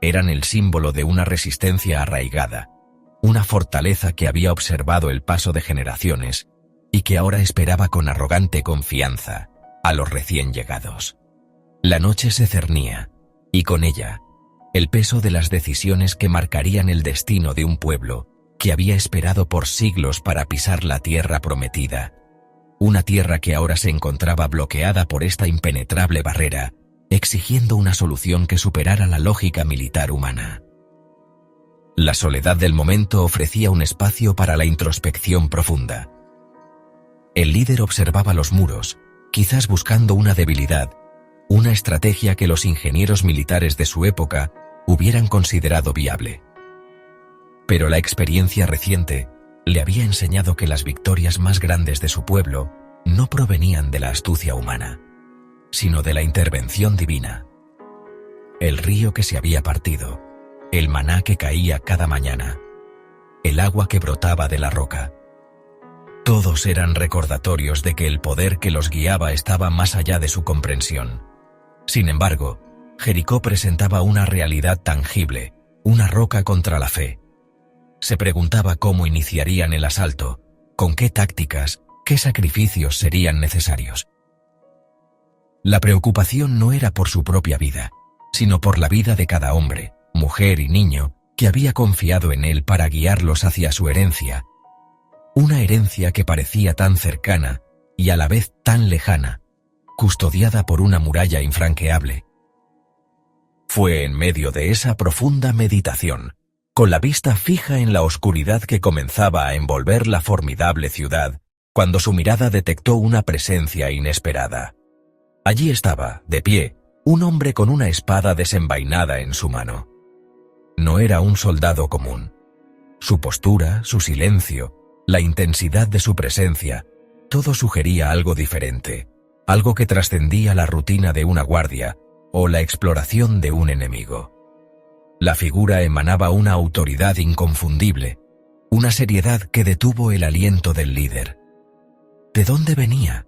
Eran el símbolo de una resistencia arraigada, una fortaleza que había observado el paso de generaciones y que ahora esperaba con arrogante confianza a los recién llegados. La noche se cernía, y con ella, el peso de las decisiones que marcarían el destino de un pueblo que había esperado por siglos para pisar la tierra prometida, una tierra que ahora se encontraba bloqueada por esta impenetrable barrera, exigiendo una solución que superara la lógica militar humana. La soledad del momento ofrecía un espacio para la introspección profunda. El líder observaba los muros, quizás buscando una debilidad, una estrategia que los ingenieros militares de su época hubieran considerado viable. Pero la experiencia reciente le había enseñado que las victorias más grandes de su pueblo no provenían de la astucia humana, sino de la intervención divina. El río que se había partido, el maná que caía cada mañana, el agua que brotaba de la roca. Todos eran recordatorios de que el poder que los guiaba estaba más allá de su comprensión. Sin embargo, Jericó presentaba una realidad tangible, una roca contra la fe. Se preguntaba cómo iniciarían el asalto, con qué tácticas, qué sacrificios serían necesarios. La preocupación no era por su propia vida, sino por la vida de cada hombre, mujer y niño que había confiado en él para guiarlos hacia su herencia, una herencia que parecía tan cercana y a la vez tan lejana, custodiada por una muralla infranqueable. Fue en medio de esa profunda meditación, con la vista fija en la oscuridad que comenzaba a envolver la formidable ciudad, cuando su mirada detectó una presencia inesperada. Allí estaba, de pie, un hombre con una espada desenvainada en su mano. No era un soldado común. Su postura, su silencio, la intensidad de su presencia, todo sugería algo diferente, algo que trascendía la rutina de una guardia o la exploración de un enemigo. La figura emanaba una autoridad inconfundible, una seriedad que detuvo el aliento del líder. ¿De dónde venía?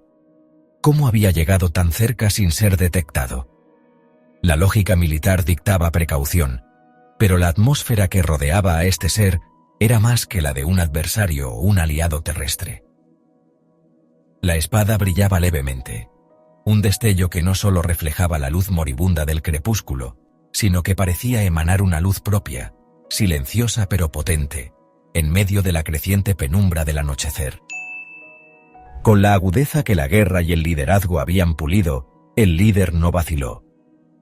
¿Cómo había llegado tan cerca sin ser detectado? La lógica militar dictaba precaución, pero la atmósfera que rodeaba a este ser era más que la de un adversario o un aliado terrestre. La espada brillaba levemente, un destello que no solo reflejaba la luz moribunda del crepúsculo, sino que parecía emanar una luz propia, silenciosa pero potente, en medio de la creciente penumbra del anochecer. Con la agudeza que la guerra y el liderazgo habían pulido, el líder no vaciló.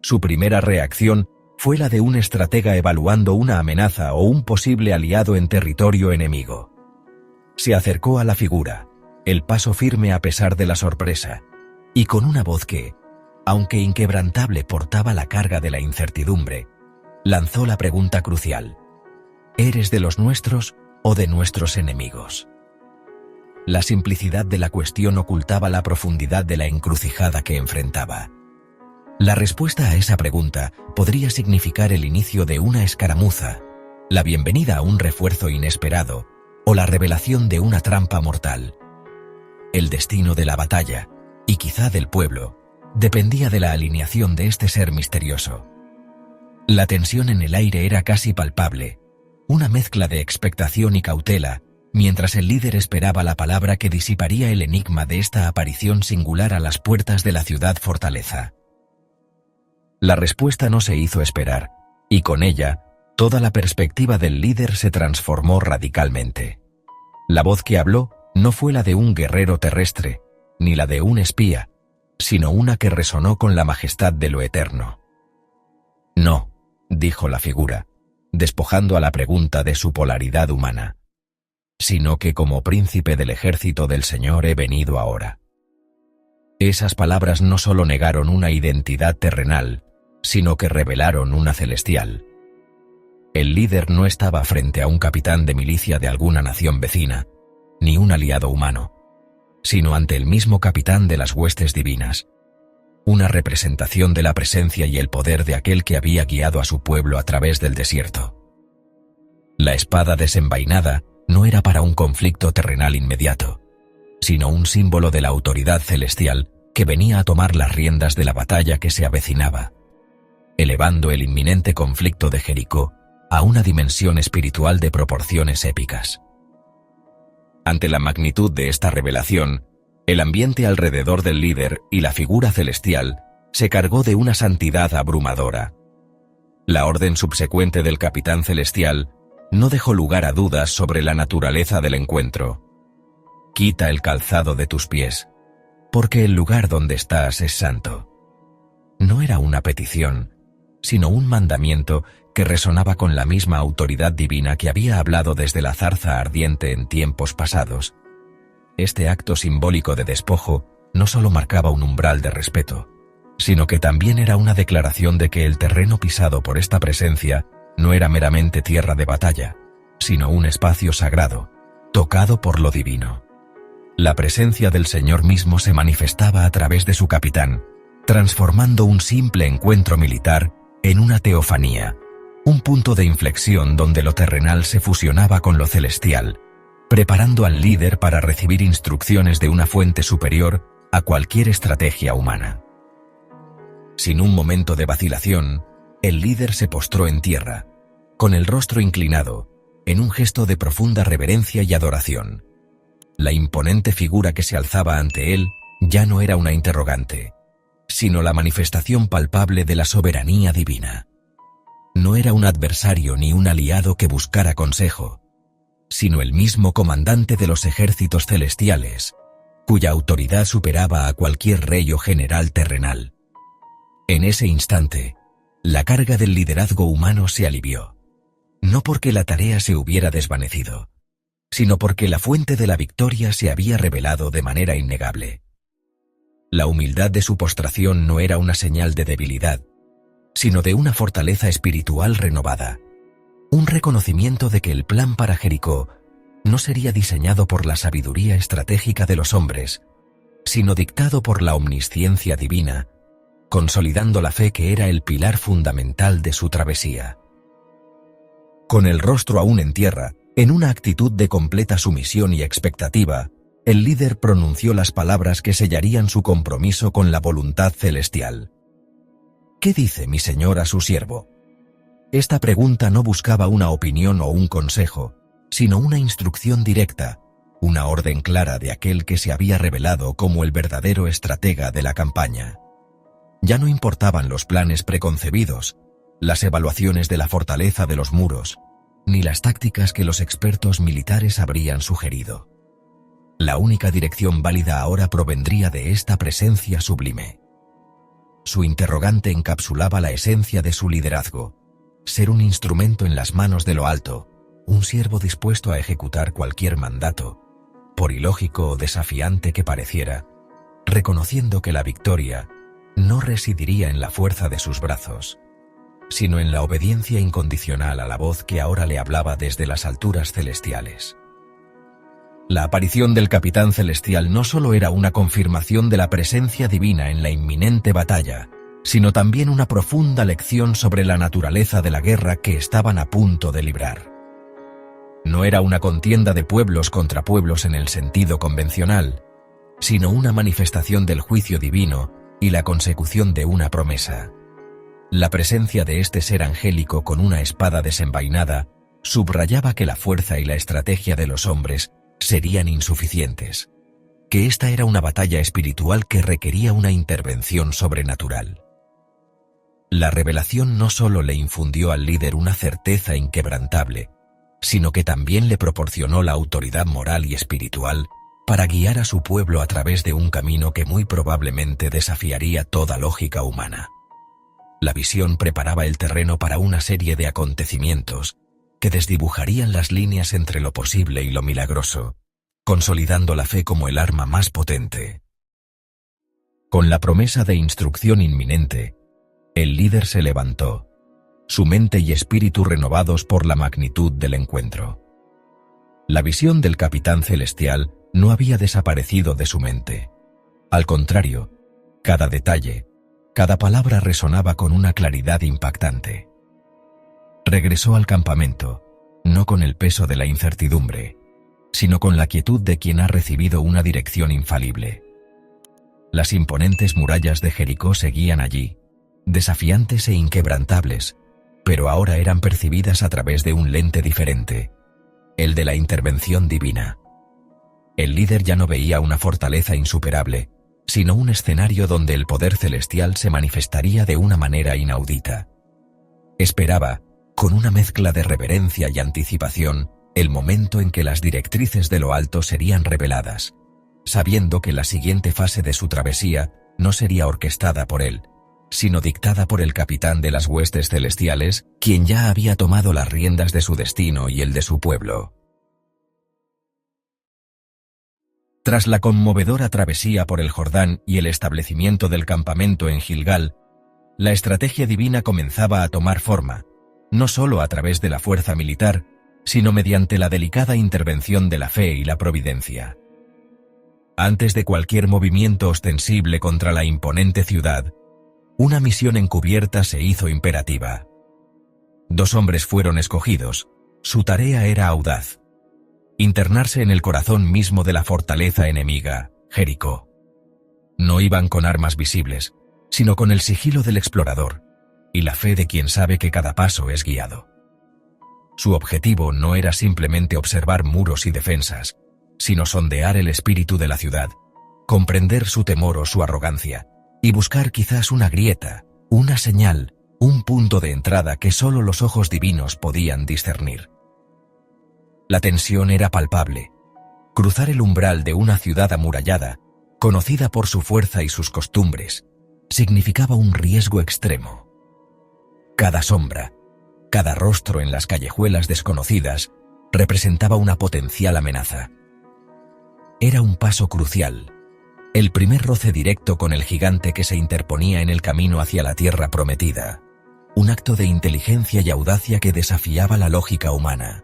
Su primera reacción fue la de un estratega evaluando una amenaza o un posible aliado en territorio enemigo. Se acercó a la figura, el paso firme a pesar de la sorpresa, y con una voz que, aunque inquebrantable, portaba la carga de la incertidumbre, lanzó la pregunta crucial: ¿eres de los nuestros o de nuestros enemigos? La simplicidad de la cuestión ocultaba la profundidad de la encrucijada que enfrentaba. La respuesta a esa pregunta podría significar el inicio de una escaramuza, la bienvenida a un refuerzo inesperado o la revelación de una trampa mortal. El destino de la batalla, y quizá del pueblo, dependía de la alineación de este ser misterioso. La tensión en el aire era casi palpable, una mezcla de expectación y cautela, mientras el líder esperaba la palabra que disiparía el enigma de esta aparición singular a las puertas de la ciudad fortaleza. La respuesta no se hizo esperar, y con ella, toda la perspectiva del líder se transformó radicalmente. La voz que habló no fue la de un guerrero terrestre, ni la de un espía, sino una que resonó con la majestad de lo eterno. «No», dijo la figura, despojando a la pregunta de su polaridad humana, «sino que como príncipe del ejército del Señor he venido ahora». Esas palabras no solo negaron una identidad terrenal, sino que revelaron una celestial. El líder no estaba frente a un capitán de milicia de alguna nación vecina, ni un aliado humano, sino ante el mismo capitán de las huestes divinas, una representación de la presencia y el poder de aquel que había guiado a su pueblo a través del desierto. La espada desenvainada no era para un conflicto terrenal inmediato, sino un símbolo de la autoridad celestial que venía a tomar las riendas de la batalla que se avecinaba, elevando el inminente conflicto de Jericó a una dimensión espiritual de proporciones épicas. Ante la magnitud de esta revelación, el ambiente alrededor del líder y la figura celestial se cargó de una santidad abrumadora. La orden subsecuente del capitán celestial no dejó lugar a dudas sobre la naturaleza del encuentro. «Quita el calzado de tus pies, porque el lugar donde estás es santo». No era una petición, sino un mandamiento que resonaba con la misma autoridad divina que había hablado desde la zarza ardiente en tiempos pasados. Este acto simbólico de despojo no solo marcaba un umbral de respeto, sino que también era una declaración de que el terreno pisado por esta presencia no era meramente tierra de batalla, sino un espacio sagrado, tocado por lo divino. La presencia del Señor mismo se manifestaba a través de su capitán, transformando un simple encuentro militar en una teofanía, un punto de inflexión donde lo terrenal se fusionaba con lo celestial, preparando al líder para recibir instrucciones de una fuente superior a cualquier estrategia humana. Sin un momento de vacilación, el líder se postró en tierra, con el rostro inclinado, en un gesto de profunda reverencia y adoración. La imponente figura que se alzaba ante él ya no era una interrogante, sino la manifestación palpable de la soberanía divina. No era un adversario ni un aliado que buscara consejo, sino el mismo comandante de los ejércitos celestiales, cuya autoridad superaba a cualquier rey o general terrenal. En ese instante, la carga del liderazgo humano se alivió, no porque la tarea se hubiera desvanecido, sino porque la fuente de la victoria se había revelado de manera innegable. La humildad de su postración no era una señal de debilidad, sino de una fortaleza espiritual renovada, un reconocimiento de que el plan para Jericó no sería diseñado por la sabiduría estratégica de los hombres, sino dictado por la omnisciencia divina, consolidando la fe que era el pilar fundamental de su travesía. Con el rostro aún en tierra, en una actitud de completa sumisión y expectativa, el líder pronunció las palabras que sellarían su compromiso con la voluntad celestial. «¿Qué dice mi señor a su siervo?». Esta pregunta no buscaba una opinión o un consejo, sino una instrucción directa, una orden clara de aquel que se había revelado como el verdadero estratega de la campaña. Ya no importaban los planes preconcebidos, las evaluaciones de la fortaleza de los muros, ni las tácticas que los expertos militares habrían sugerido. La única dirección válida ahora provendría de esta presencia sublime. Su interrogante encapsulaba la esencia de su liderazgo: ser un instrumento en las manos de lo alto, un siervo dispuesto a ejecutar cualquier mandato, por ilógico o desafiante que pareciera, reconociendo que la victoria no residiría en la fuerza de sus brazos, sino en la obediencia incondicional a la voz que ahora le hablaba desde las alturas celestiales. La aparición del Capitán Celestial no solo era una confirmación de la presencia divina en la inminente batalla, sino también una profunda lección sobre la naturaleza de la guerra que estaban a punto de librar. No era una contienda de pueblos contra pueblos en el sentido convencional, sino una manifestación del juicio divino y la consecución de una promesa. La presencia de este ser angélico con una espada desenvainada subrayaba que la fuerza y la estrategia de los hombres serían insuficientes, que esta era una batalla espiritual que requería una intervención sobrenatural. La revelación no solo le infundió al líder una certeza inquebrantable, sino que también le proporcionó la autoridad moral y espiritual para guiar a su pueblo a través de un camino que muy probablemente desafiaría toda lógica humana. La visión preparaba el terreno para una serie de acontecimientos que desdibujarían las líneas entre lo posible y lo milagroso, consolidando la fe como el arma más potente. Con la promesa de instrucción inminente, el líder se levantó, su mente y espíritu renovados por la magnitud del encuentro. La visión del Capitán Celestial no había desaparecido de su mente. Al contrario, cada detalle, cada palabra resonaba con una claridad impactante. Regresó al campamento, no con el peso de la incertidumbre, sino con la quietud de quien ha recibido una dirección infalible. Las imponentes murallas de Jericó seguían allí, desafiantes e inquebrantables, pero ahora eran percibidas a través de un lente diferente, el de la intervención divina. El líder ya no veía una fortaleza insuperable, sino un escenario donde el poder celestial se manifestaría de una manera inaudita. Esperaba, con una mezcla de reverencia y anticipación, el momento en que las directrices de lo alto serían reveladas, sabiendo que la siguiente fase de su travesía no sería orquestada por él, sino dictada por el capitán de las huestes celestiales, quien ya había tomado las riendas de su destino y el de su pueblo. Tras la conmovedora travesía por el Jordán y el establecimiento del campamento en Gilgal, la estrategia divina comenzaba a tomar forma, no solo a través de la fuerza militar, sino mediante la delicada intervención de la fe y la providencia. Antes de cualquier movimiento ostensible contra la imponente ciudad, una misión encubierta se hizo imperativa. 2 hombres fueron escogidos. Su tarea era audaz: internarse en el corazón mismo de la fortaleza enemiga, Jericó. No iban con armas visibles, sino con el sigilo del explorador y la fe de quien sabe que cada paso es guiado. Su objetivo no era simplemente observar muros y defensas, sino sondear el espíritu de la ciudad, comprender su temor o su arrogancia, y buscar quizás una grieta, una señal, un punto de entrada que solo los ojos divinos podían discernir. La tensión era palpable. Cruzar el umbral de una ciudad amurallada, conocida por su fuerza y sus costumbres, significaba un riesgo extremo. Cada sombra, cada rostro en las callejuelas desconocidas, representaba una potencial amenaza. Era un paso crucial, el primer roce directo con el gigante que se interponía en el camino hacia la tierra prometida, un acto de inteligencia y audacia que desafiaba la lógica humana.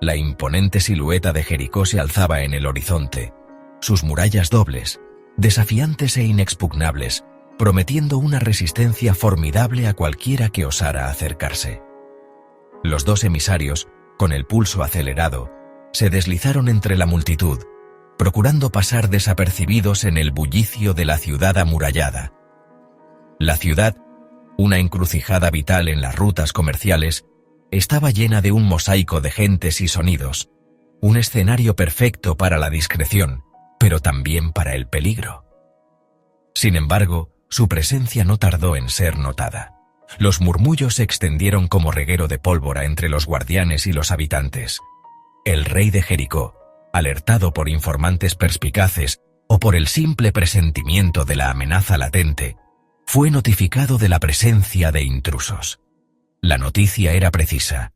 La imponente silueta de Jericó se alzaba en el horizonte, sus murallas dobles, desafiantes e inexpugnables, prometiendo una resistencia formidable a cualquiera que osara acercarse. Los 2 emisarios, con el pulso acelerado, se deslizaron entre la multitud, procurando pasar desapercibidos en el bullicio de la ciudad amurallada. La ciudad, una encrucijada vital en las rutas comerciales, estaba llena de un mosaico de gentes y sonidos, un escenario perfecto para la discreción, pero también para el peligro. Sin embargo, su presencia no tardó en ser notada. Los murmullos se extendieron como reguero de pólvora entre los guardianes y los habitantes. El rey de Jericó, alertado por informantes perspicaces o por el simple presentimiento de la amenaza latente, fue notificado de la presencia de intrusos. La noticia era precisa.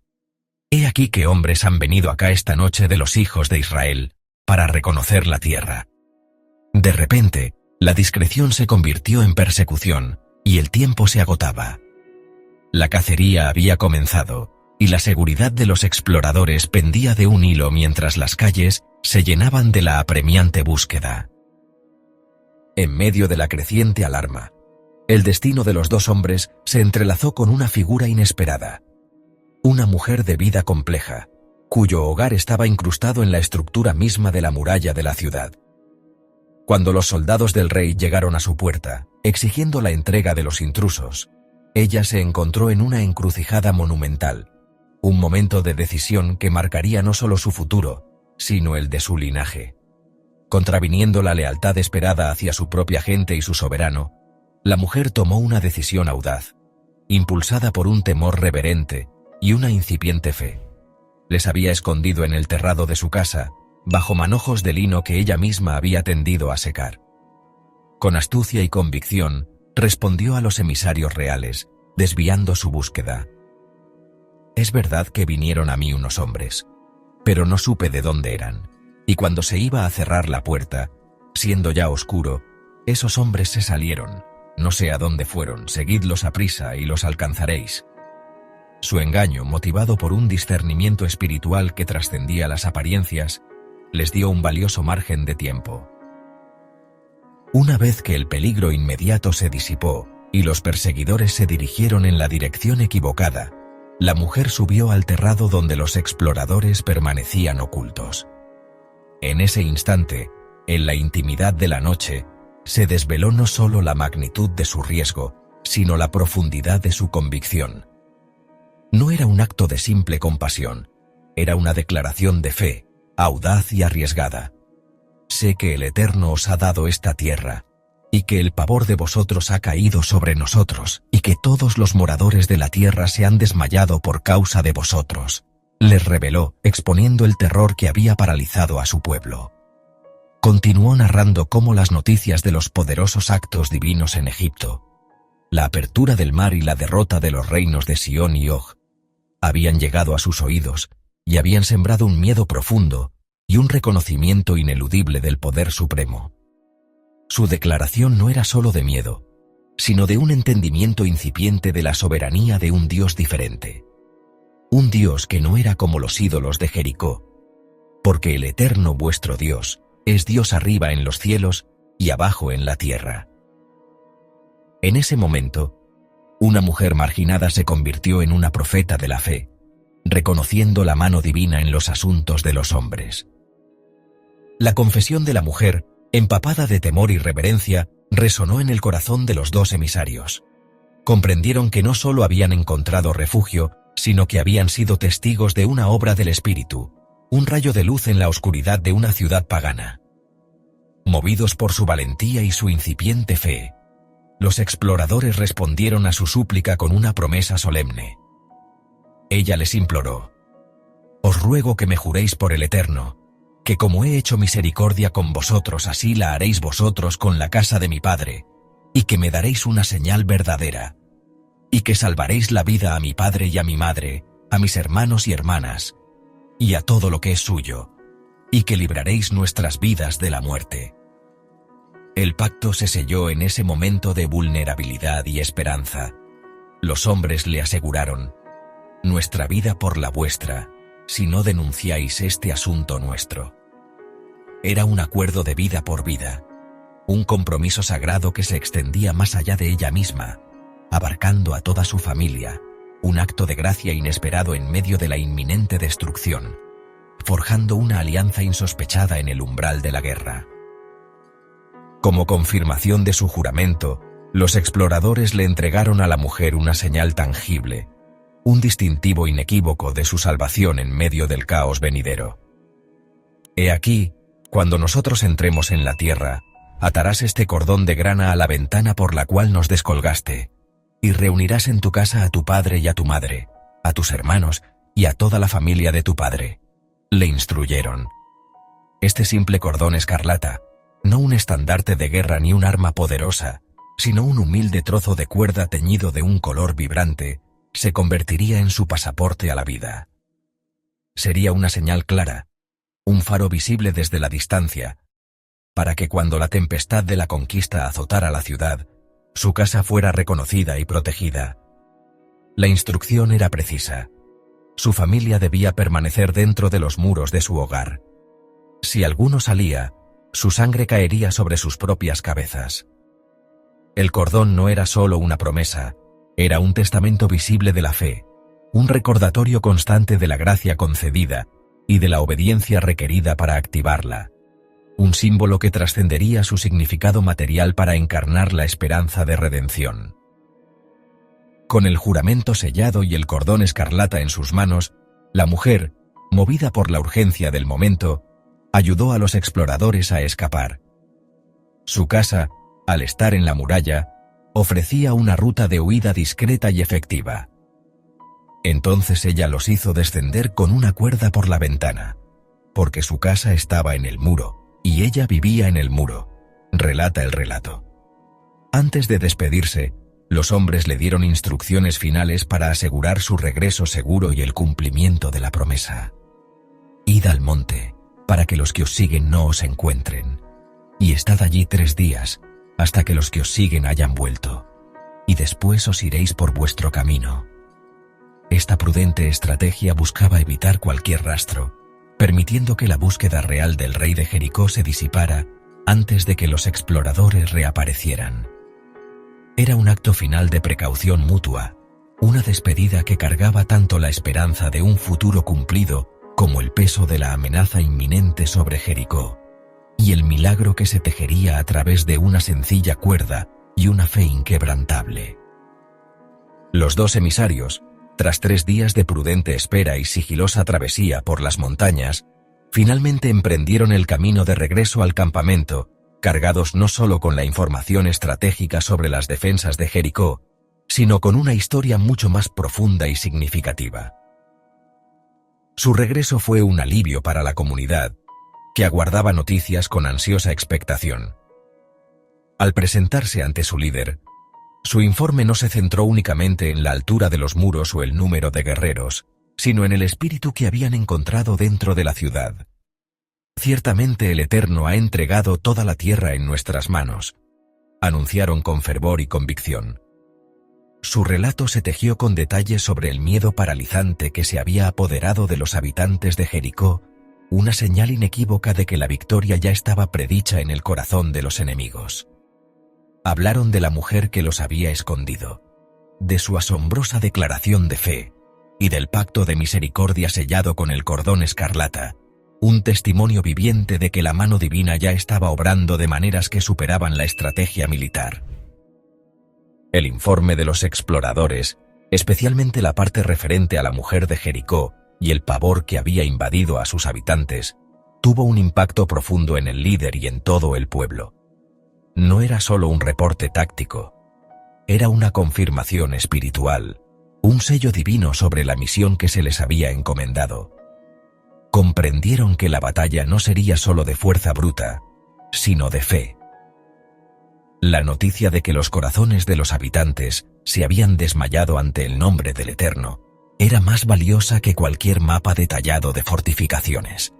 He aquí que hombres han venido acá esta noche de los hijos de Israel para reconocer la tierra. De repente, la discreción se convirtió en persecución, y el tiempo se agotaba. La cacería había comenzado, y la seguridad de los exploradores pendía de un hilo mientras las calles se llenaban de la apremiante búsqueda. En medio de la creciente alarma, el destino de los dos hombres se entrelazó con una figura inesperada. Una mujer de vida compleja, cuyo hogar estaba incrustado en la estructura misma de la muralla de la ciudad. Cuando los soldados del rey llegaron a su puerta, exigiendo la entrega de los intrusos, ella se encontró en una encrucijada monumental, un momento de decisión que marcaría no solo su futuro, sino el de su linaje. Contraviniendo la lealtad esperada hacia su propia gente y su soberano, la mujer tomó una decisión audaz, impulsada por un temor reverente y una incipiente fe. Les había escondido en el terrado de su casa, bajo manojos de lino que ella misma había tendido a secar. Con astucia y convicción, respondió a los emisarios reales, desviando su búsqueda. Es verdad que vinieron a mí unos hombres, pero no supe de dónde eran, y cuando se iba a cerrar la puerta, siendo ya oscuro, esos hombres se salieron. No sé a dónde fueron, seguidlos aprisa y los alcanzaréis. Su engaño, motivado por un discernimiento espiritual que trascendía las apariencias, les dio un valioso margen de tiempo. Una vez que el peligro inmediato se disipó y los perseguidores se dirigieron en la dirección equivocada, la mujer subió al terrado donde los exploradores permanecían ocultos. En ese instante, en la intimidad de la noche, se desveló no solo la magnitud de su riesgo, sino la profundidad de su convicción. No era un acto de simple compasión, era una declaración de fe, audaz y arriesgada. Sé que el Eterno os ha dado esta tierra, y que el pavor de vosotros ha caído sobre nosotros, y que todos los moradores de la tierra se han desmayado por causa de vosotros, les reveló, exponiendo el terror que había paralizado a su pueblo. Continuó narrando cómo las noticias de los poderosos actos divinos en Egipto, la apertura del mar y la derrota de los reinos de Sión y Og, habían llegado a sus oídos y habían sembrado un miedo profundo y un reconocimiento ineludible del poder supremo. Su declaración no era solo de miedo, sino de un entendimiento incipiente de la soberanía de un Dios diferente. Un Dios que no era como los ídolos de Jericó, porque el Eterno vuestro Dios es Dios arriba en los cielos y abajo en la tierra. En ese momento, una mujer marginada se convirtió en una profeta de la fe, reconociendo la mano divina en los asuntos de los hombres. La confesión de la mujer, empapada de temor y reverencia, resonó en el corazón de los dos emisarios. Comprendieron que no solo habían encontrado refugio, sino que habían sido testigos de una obra del Espíritu, un rayo de luz en la oscuridad de una ciudad pagana. Movidos por su valentía y su incipiente fe, los exploradores respondieron a su súplica con una promesa solemne. Ella les imploró: «Os ruego que me juréis por el Eterno, que como he hecho misericordia con vosotros, así la haréis vosotros con la casa de mi padre, y que me daréis una señal verdadera, y que salvaréis la vida a mi padre y a mi madre, a mis hermanos y hermanas, y a todo lo que es suyo, y que libraréis nuestras vidas de la muerte». El pacto se selló en ese momento de vulnerabilidad y esperanza. Los hombres le aseguraron: «Nuestra vida por la vuestra, si no denunciáis este asunto nuestro». Era un acuerdo de vida por vida, un compromiso sagrado que se extendía más allá de ella misma, abarcando a toda su familia, un acto de gracia inesperado en medio de la inminente destrucción, forjando una alianza insospechada en el umbral de la guerra. Como confirmación de su juramento, los exploradores le entregaron a la mujer una señal tangible, un distintivo inequívoco de su salvación en medio del caos venidero. «He aquí, cuando nosotros entremos en la tierra, atarás este cordón de grana a la ventana por la cual nos descolgaste, y reunirás en tu casa a tu padre y a tu madre, a tus hermanos y a toda la familia de tu padre», le instruyeron. Este simple cordón escarlata, no un estandarte de guerra ni un arma poderosa, sino un humilde trozo de cuerda teñido de un color vibrante, se convertiría en su pasaporte a la vida. Sería una señal clara, un faro visible desde la distancia, para que cuando la tempestad de la conquista azotara la ciudad, su casa fuera reconocida y protegida. La instrucción era precisa. Su familia debía permanecer dentro de los muros de su hogar. Si alguno salía, su sangre caería sobre sus propias cabezas. El cordón no era solo una promesa, era un testamento visible de la fe, un recordatorio constante de la gracia concedida y de la obediencia requerida para activarla. Un símbolo que trascendería su significado material para encarnar la esperanza de redención. Con el juramento sellado y el cordón escarlata en sus manos, la mujer, movida por la urgencia del momento, ayudó a los exploradores a escapar. Su casa, al estar en la muralla, ofrecía una ruta de huida discreta y efectiva. Entonces ella los hizo descender con una cuerda por la ventana, porque su casa estaba en el muro, y ella vivía en el muro, relata el relato. Antes de despedirse, los hombres le dieron instrucciones finales para asegurar su regreso seguro y el cumplimiento de la promesa. Id al monte, para que los que os siguen no os encuentren, y estad allí 3 días, hasta que los que os siguen hayan vuelto, y después os iréis por vuestro camino. Esta prudente estrategia buscaba evitar cualquier rastro, permitiendo que la búsqueda real del rey de Jericó se disipara antes de que los exploradores reaparecieran. Era un acto final de precaución mutua, una despedida que cargaba tanto la esperanza de un futuro cumplido como el peso de la amenaza inminente sobre Jericó, y el milagro que se tejería a través de una sencilla cuerda y una fe inquebrantable. Los 2 emisarios, tras 3 días de prudente espera y sigilosa travesía por las montañas, finalmente emprendieron el camino de regreso al campamento, cargados no solo con la información estratégica sobre las defensas de Jericó, sino con una historia mucho más profunda y significativa. Su regreso fue un alivio para la comunidad, que aguardaba noticias con ansiosa expectación. Al presentarse ante su líder, su informe no se centró únicamente en la altura de los muros o el número de guerreros, sino en el espíritu que habían encontrado dentro de la ciudad. Ciertamente el Eterno ha entregado toda la tierra en nuestras manos, anunciaron con fervor y convicción. Su relato se tejió con detalles sobre el miedo paralizante que se había apoderado de los habitantes de Jericó, una señal inequívoca de que la victoria ya estaba predicha en el corazón de los enemigos. Hablaron de la mujer que los había escondido, de su asombrosa declaración de fe y del pacto de misericordia sellado con el cordón escarlata, un testimonio viviente de que la mano divina ya estaba obrando de maneras que superaban la estrategia militar. El informe de los exploradores, especialmente la parte referente a la mujer de Jericó y el pavor que había invadido a sus habitantes, tuvo un impacto profundo en el líder y en todo el pueblo. No era solo un reporte táctico, era una confirmación espiritual, un sello divino sobre la misión que se les había encomendado. Comprendieron que la batalla no sería solo de fuerza bruta, sino de fe. La noticia de que los corazones de los habitantes se habían desmayado ante el nombre del Eterno era más valiosa que cualquier mapa detallado de fortificaciones.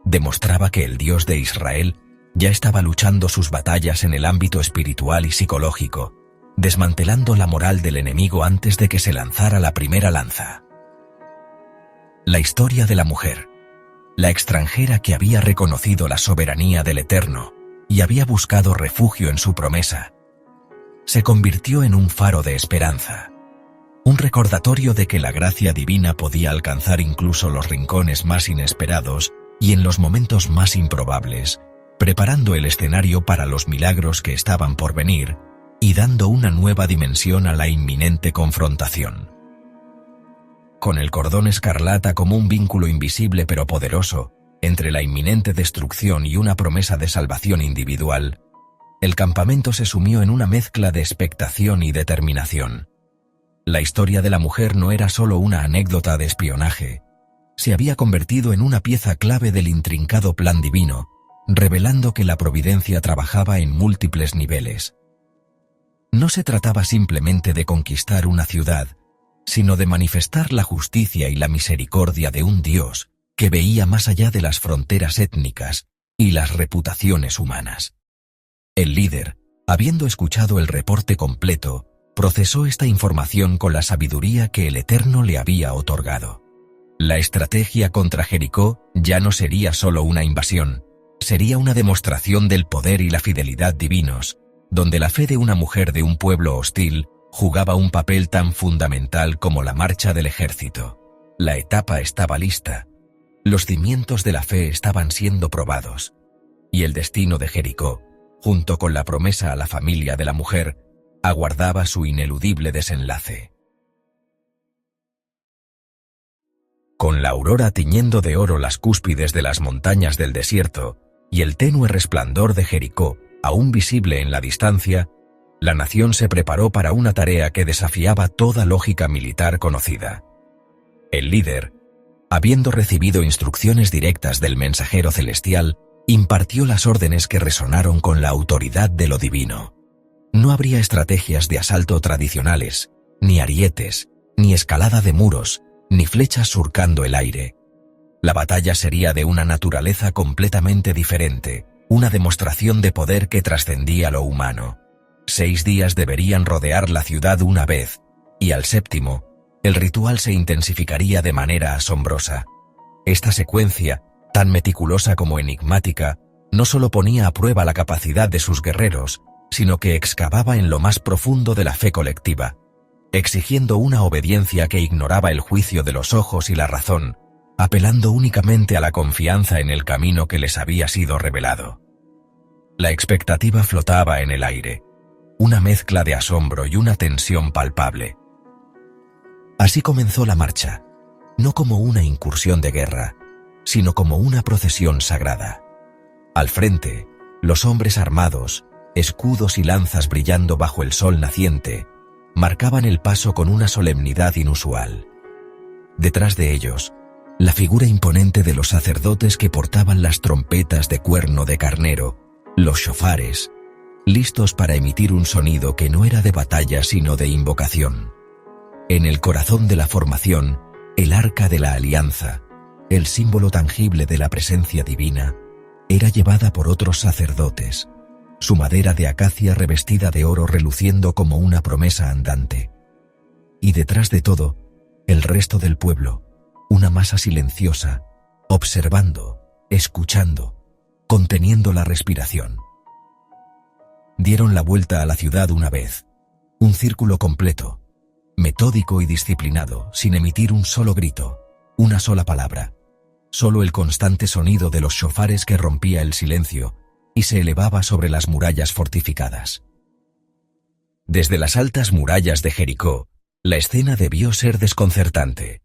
Demostraba que el Dios de Israel ya estaba luchando sus batallas en el ámbito espiritual y psicológico, desmantelando la moral del enemigo antes de que se lanzara la primera lanza. La historia de la mujer, la extranjera que había reconocido la soberanía del Eterno y había buscado refugio en su promesa, se convirtió en un faro de esperanza, un recordatorio de que la gracia divina podía alcanzar incluso los rincones más inesperados y en los momentos más improbables, preparando el escenario para los milagros que estaban por venir y dando una nueva dimensión a la inminente confrontación. Con el cordón escarlata como un vínculo invisible pero poderoso entre la inminente destrucción y una promesa de salvación individual, el campamento se sumió en una mezcla de expectación y determinación. La historia de la mujer no era solo una anécdota de espionaje, se había convertido en una pieza clave del intrincado plan divino, revelando que la providencia trabajaba en múltiples niveles. No se trataba simplemente de conquistar una ciudad, sino de manifestar la justicia y la misericordia de un Dios que veía más allá de las fronteras étnicas y las reputaciones humanas. El líder, habiendo escuchado el reporte completo, procesó esta información con la sabiduría que el Eterno le había otorgado. La estrategia contra Jericó ya no sería solo una invasión, sería una demostración del poder y la fidelidad divinos, donde la fe de una mujer de un pueblo hostil jugaba un papel tan fundamental como la marcha del ejército. La etapa estaba lista. Los cimientos de la fe estaban siendo probados. Y el destino de Jericó, junto con la promesa a la familia de la mujer, aguardaba su ineludible desenlace. Con la aurora tiñendo de oro las cúspides de las montañas del desierto y el tenue resplandor de Jericó aún visible en la distancia, la nación se preparó para una tarea que desafiaba toda lógica militar conocida. El líder, habiendo recibido instrucciones directas del mensajero celestial, impartió las órdenes que resonaron con la autoridad de lo divino. No habría estrategias de asalto tradicionales, ni arietes, ni escalada de muros, ni flechas surcando el aire. La batalla sería de una naturaleza completamente diferente, una demostración de poder que trascendía lo humano. 6 días deberían rodear la ciudad una vez, y al séptimo, el ritual se intensificaría de manera asombrosa. Esta secuencia, tan meticulosa como enigmática, no solo ponía a prueba la capacidad de sus guerreros, sino que excavaba en lo más profundo de la fe colectiva, exigiendo una obediencia que ignoraba el juicio de los ojos y la razón, apelando únicamente a la confianza en el camino que les había sido revelado. La expectativa flotaba en el aire, una mezcla de asombro y una tensión palpable. Así comenzó la marcha, no como una incursión de guerra, sino como una procesión sagrada. Al frente, los hombres armados, escudos y lanzas brillando bajo el sol naciente, marcaban el paso con una solemnidad inusual. Detrás de ellos, la figura imponente de los sacerdotes que portaban las trompetas de cuerno de carnero, los shofares, listos para emitir un sonido que no era de batalla sino de invocación. En el corazón de la formación, el arca de la alianza, el símbolo tangible de la presencia divina, era llevada por otros sacerdotes, su madera de acacia revestida de oro reluciendo como una promesa andante. Y detrás de todo, el resto del pueblo, una masa silenciosa, observando, escuchando, conteniendo la respiración. Dieron la vuelta a la ciudad una vez, un círculo completo, metódico y disciplinado, sin emitir un solo grito, una sola palabra, solo el constante sonido de los shofares que rompía el silencio y se elevaba sobre las murallas fortificadas. Desde las altas murallas de Jericó, la escena debió ser desconcertante.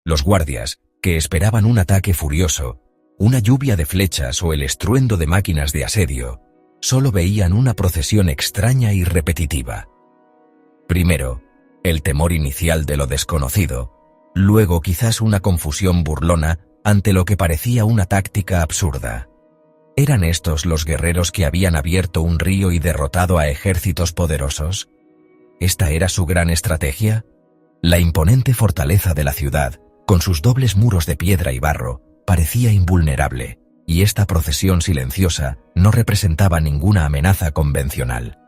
Los guardias, que esperaban un ataque furioso, una lluvia de flechas o el estruendo de máquinas de asedio, solo veían una procesión extraña y repetitiva. Primero, el temor inicial de lo desconocido, luego quizás una confusión burlona ante lo que parecía una táctica absurda. ¿Eran estos los guerreros que habían abierto un río y derrotado a ejércitos poderosos? ¿Esta era su gran estrategia? La imponente fortaleza de la ciudad, con sus dobles muros de piedra y barro, parecía invulnerable, y esta procesión silenciosa no representaba ninguna amenaza convencional.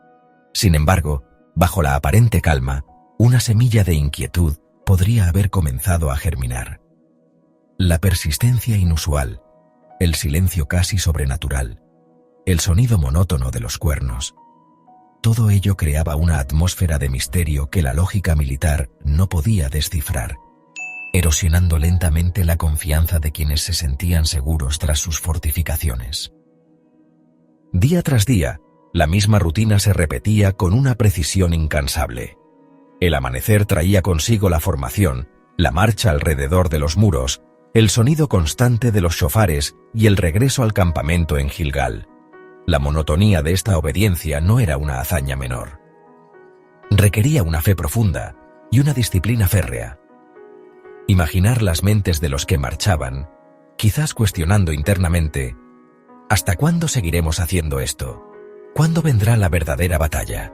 Sin embargo, bajo la aparente calma, una semilla de inquietud podría haber comenzado a germinar. La persistencia inusual, el silencio casi sobrenatural, el sonido monótono de los cuernos. Todo ello creaba una atmósfera de misterio que la lógica militar no podía descifrar, erosionando lentamente la confianza de quienes se sentían seguros tras sus fortificaciones. Día tras día, la misma rutina se repetía con una precisión incansable. El amanecer traía consigo la formación, la marcha alrededor de los muros, el sonido constante de los shofares y el regreso al campamento en Gilgal. La monotonía de esta obediencia no era una hazaña menor. Requería una fe profunda y una disciplina férrea. Imaginar las mentes de los que marchaban, quizás cuestionando internamente, ¿hasta cuándo seguiremos haciendo esto? ¿Cuándo vendrá la verdadera batalla?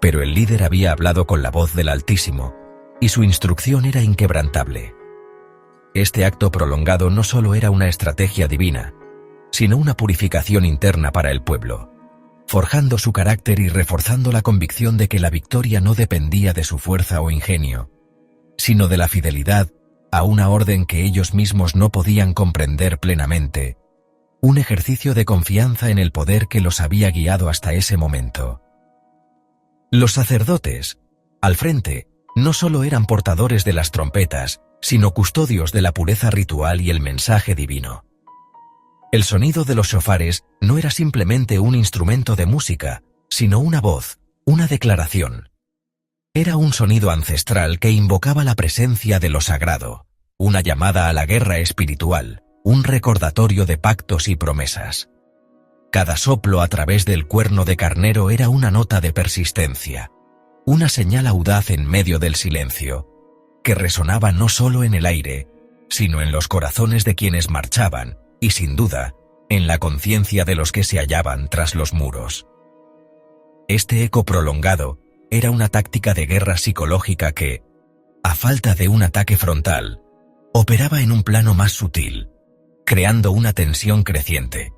Pero el líder había hablado con la voz del Altísimo, y su instrucción era inquebrantable. Este acto prolongado no solo era una estrategia divina, sino una purificación interna para el pueblo, forjando su carácter y reforzando la convicción de que la victoria no dependía de su fuerza o ingenio, sino de la fidelidad a una orden que ellos mismos no podían comprender plenamente, un ejercicio de confianza en el poder que los había guiado hasta ese momento. Los sacerdotes, al frente, no solo eran portadores de las trompetas, sino custodios de la pureza ritual y el mensaje divino. El sonido de los shofares no era simplemente un instrumento de música, sino una voz, una declaración. Era un sonido ancestral que invocaba la presencia de lo sagrado, una llamada a la guerra espiritual, un recordatorio de pactos y promesas. Cada soplo a través del cuerno de carnero era una nota de persistencia, una señal audaz en medio del silencio, que resonaba no solo en el aire, sino en los corazones de quienes marchaban, y sin duda, en la conciencia de los que se hallaban tras los muros. Este eco prolongado era una táctica de guerra psicológica que, a falta de un ataque frontal, operaba en un plano más sutil, creando una tensión creciente,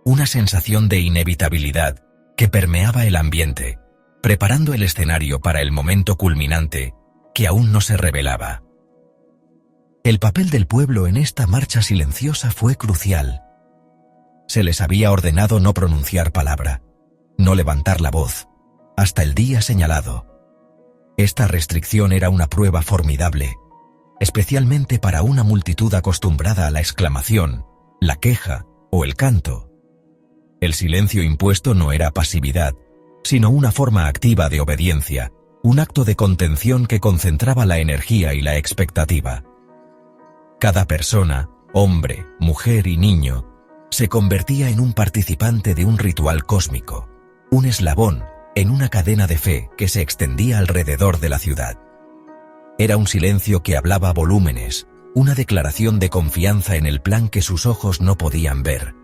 una sensación de inevitabilidad que permeaba el ambiente, preparando el escenario para el momento culminante que aún no se revelaba. El papel del pueblo en esta marcha silenciosa fue crucial. Se les había ordenado no pronunciar palabra, no levantar la voz, hasta el día señalado. Esta restricción era una prueba formidable, especialmente para una multitud acostumbrada a la exclamación, la queja o el canto. El silencio impuesto no era pasividad, sino una forma activa de obediencia, un acto de contención que concentraba la energía y la expectativa. Cada persona, hombre, mujer y niño, se convertía en un participante de un ritual cósmico, un eslabón en una cadena de fe que se extendía alrededor de la ciudad. Era un silencio que hablaba a volúmenes, una declaración de confianza en el plan que sus ojos no podían ver,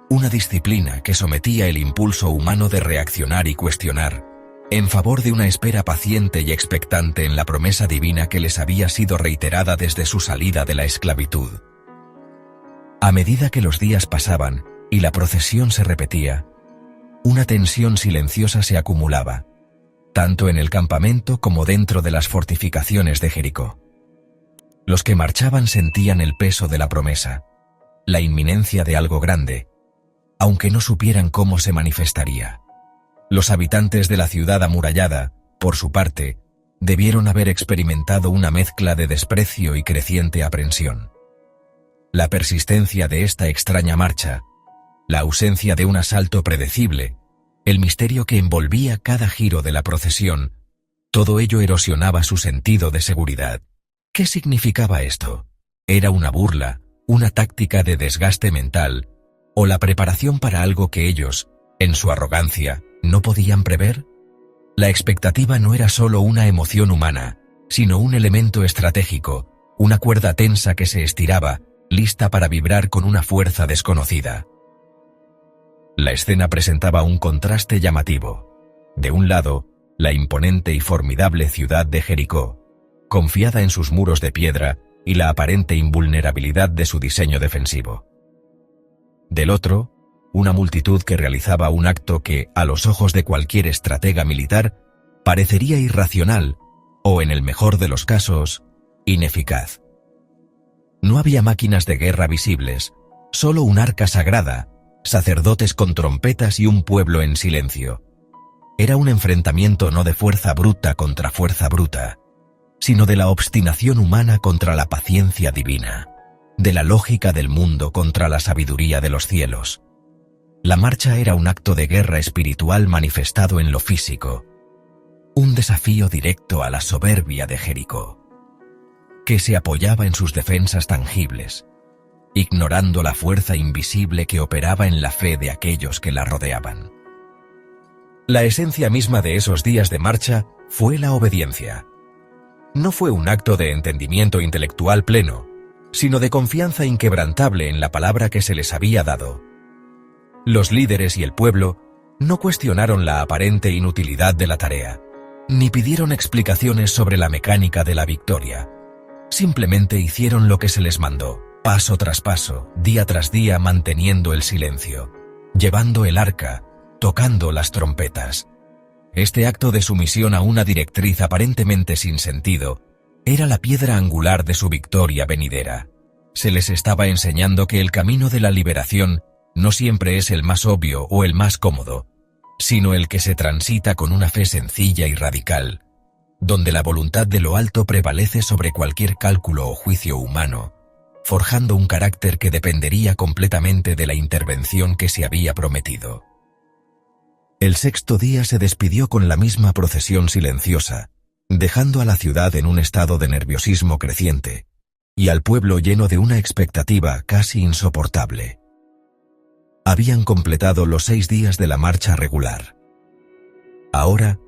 una disciplina que sometía el impulso humano de reaccionar y cuestionar, en favor de una espera paciente y expectante en la promesa divina que les había sido reiterada desde su salida de la esclavitud. A medida que los días pasaban y la procesión se repetía, una tensión silenciosa se acumulaba, tanto en el campamento como dentro de las fortificaciones de Jericó. Los que marchaban sentían el peso de la promesa, la inminencia de algo grande, aunque no supieran cómo se manifestaría. Los habitantes de la ciudad amurallada, por su parte, debieron haber experimentado una mezcla de desprecio y creciente aprensión. La persistencia de esta extraña marcha, la ausencia de un asalto predecible, el misterio que envolvía cada giro de la procesión, todo ello erosionaba su sentido de seguridad. ¿Qué significaba esto? ¿Era una burla, una táctica de desgaste mental, o la preparación para algo que ellos, en su arrogancia, no podían prever? La expectativa no era solo una emoción humana, sino un elemento estratégico, una cuerda tensa que se estiraba, lista para vibrar con una fuerza desconocida. La escena presentaba un contraste llamativo. De un lado, la imponente y formidable ciudad de Jericó, confiada en sus muros de piedra y la aparente invulnerabilidad de su diseño defensivo. Del otro, una multitud que realizaba un acto que, a los ojos de cualquier estratega militar, parecería irracional o, en el mejor de los casos, ineficaz. No había máquinas de guerra visibles, solo un arca sagrada, sacerdotes con trompetas y un pueblo en silencio. Era un enfrentamiento no de fuerza bruta contra fuerza bruta, sino de la obstinación humana contra la paciencia divina, de la lógica del mundo contra la sabiduría de los cielos. La marcha era un acto de guerra espiritual manifestado en lo físico, un desafío directo a la soberbia de Jericó, que se apoyaba en sus defensas tangibles, ignorando la fuerza invisible que operaba en la fe de aquellos que la rodeaban. La esencia misma de esos días de marcha fue la obediencia. No fue un acto de entendimiento intelectual pleno, sino de confianza inquebrantable en la palabra que se les había dado. Los líderes y el pueblo no cuestionaron la aparente inutilidad de la tarea, ni pidieron explicaciones sobre la mecánica de la victoria. Simplemente hicieron lo que se les mandó, paso tras paso, día tras día manteniendo el silencio, llevando el arca, tocando las trompetas. Este acto de sumisión a una directriz aparentemente sin sentido era la piedra angular de su victoria venidera. Se les estaba enseñando que el camino de la liberación no siempre es el más obvio o el más cómodo, sino el que se transita con una fe sencilla y radical, donde la voluntad de lo alto prevalece sobre cualquier cálculo o juicio humano, forjando un carácter que dependería completamente de la intervención que se había prometido. El sexto día se despidió con la misma procesión silenciosa, dejando a la ciudad en un estado de nerviosismo creciente, y al pueblo lleno de una expectativa casi insoportable. Habían completado los 6 días de la marcha regular. Ahora,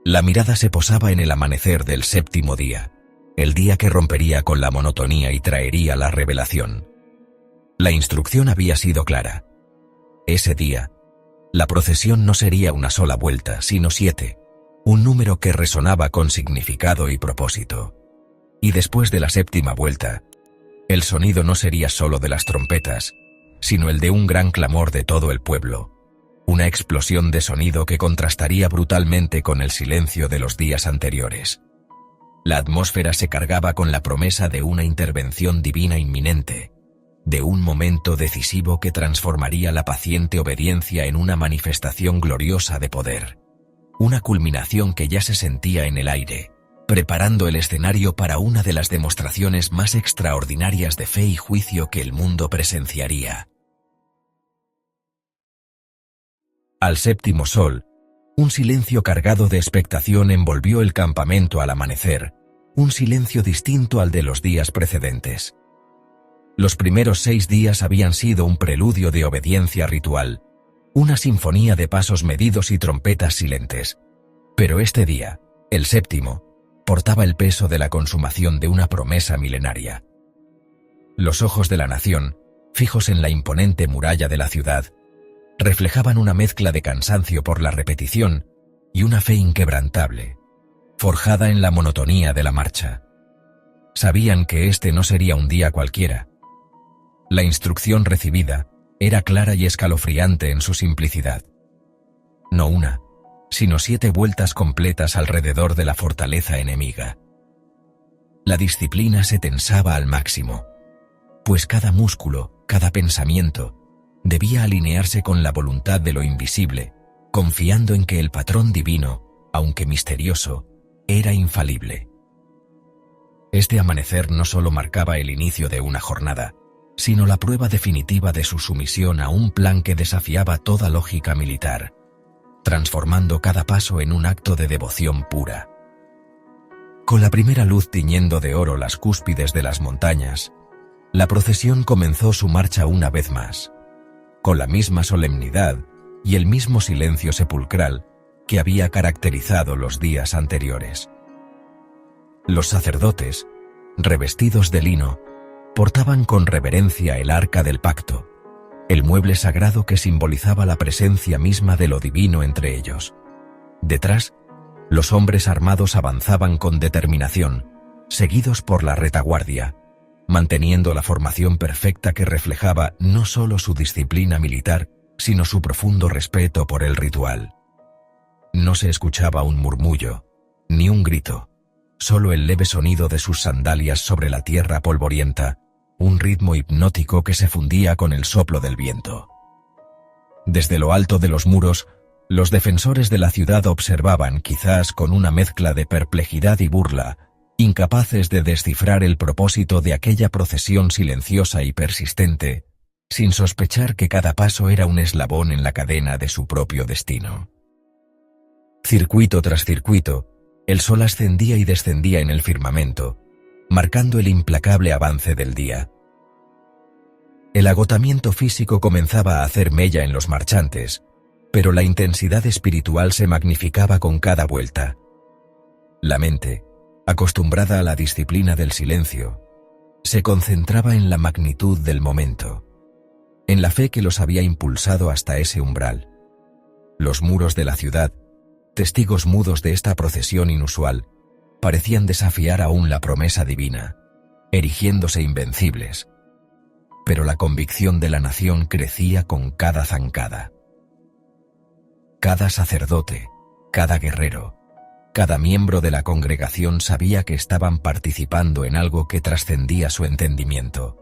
la mirada se posaba en el amanecer del 7º día, el día que rompería con la monotonía y traería la revelación. La instrucción había sido clara. Ese día, la procesión no sería una sola vuelta, sino 7, un número que resonaba con significado y propósito. Y después de la 7ª vuelta, el sonido no sería solo de las trompetas, sino el de un gran clamor de todo el pueblo, una explosión de sonido que contrastaría brutalmente con el silencio de los días anteriores. La atmósfera se cargaba con la promesa de una intervención divina inminente, de un momento decisivo que transformaría la paciente obediencia en una manifestación gloriosa de poder, una culminación que ya se sentía en el aire, preparando el escenario para una de las demostraciones más extraordinarias de fe y juicio que el mundo presenciaría. Al 7º sol, un silencio cargado de expectación envolvió el campamento al amanecer, un silencio distinto al de los días precedentes. Los primeros 6 días habían sido un preludio de obediencia ritual, una sinfonía de pasos medidos y trompetas silentes. Pero este día, el 7º, portaba el peso de la consumación de una promesa milenaria. Los ojos de la nación, fijos en la imponente muralla de la ciudad, reflejaban una mezcla de cansancio por la repetición y una fe inquebrantable, forjada en la monotonía de la marcha. Sabían que este no sería un día cualquiera. La instrucción recibida era clara y escalofriante en su simplicidad. No una, sino 7 vueltas completas alrededor de la fortaleza enemiga. La disciplina se tensaba al máximo, pues cada músculo, cada pensamiento, debía alinearse con la voluntad de lo invisible, confiando en que el patrón divino, aunque misterioso, era infalible. Este amanecer no solo marcaba el inicio de una jornada, sino la prueba definitiva de su sumisión a un plan que desafiaba toda lógica militar, transformando cada paso en un acto de devoción pura. Con la primera luz tiñendo de oro las cúspides de las montañas, la procesión comenzó su marcha una vez más, con la misma solemnidad y el mismo silencio sepulcral que había caracterizado los días anteriores. Los sacerdotes, revestidos de lino, portaban con reverencia el arca del pacto, el mueble sagrado que simbolizaba la presencia misma de lo divino entre ellos. Detrás, los hombres armados avanzaban con determinación, seguidos por la retaguardia, manteniendo la formación perfecta que reflejaba no solo su disciplina militar, sino su profundo respeto por el ritual. No se escuchaba un murmullo, ni un grito, solo el leve sonido de sus sandalias sobre la tierra polvorienta, un ritmo hipnótico que se fundía con el soplo del viento. Desde lo alto de los muros, los defensores de la ciudad observaban, quizás con una mezcla de perplejidad y burla, incapaces de descifrar el propósito de aquella procesión silenciosa y persistente, sin sospechar que cada paso era un eslabón en la cadena de su propio destino. Circuito tras circuito, el sol ascendía y descendía en el firmamento, marcando el implacable avance del día. El agotamiento físico comenzaba a hacer mella en los marchantes, pero la intensidad espiritual se magnificaba con cada vuelta. La mente, acostumbrada a la disciplina del silencio, se concentraba en la magnitud del momento, en la fe que los había impulsado hasta ese umbral. Los muros de la ciudad, testigos mudos de esta procesión inusual, parecían desafiar aún la promesa divina, erigiéndose invencibles, pero la convicción de la nación crecía con cada zancada. Cada sacerdote, cada guerrero, cada miembro de la congregación sabía que estaban participando en algo que trascendía su entendimiento.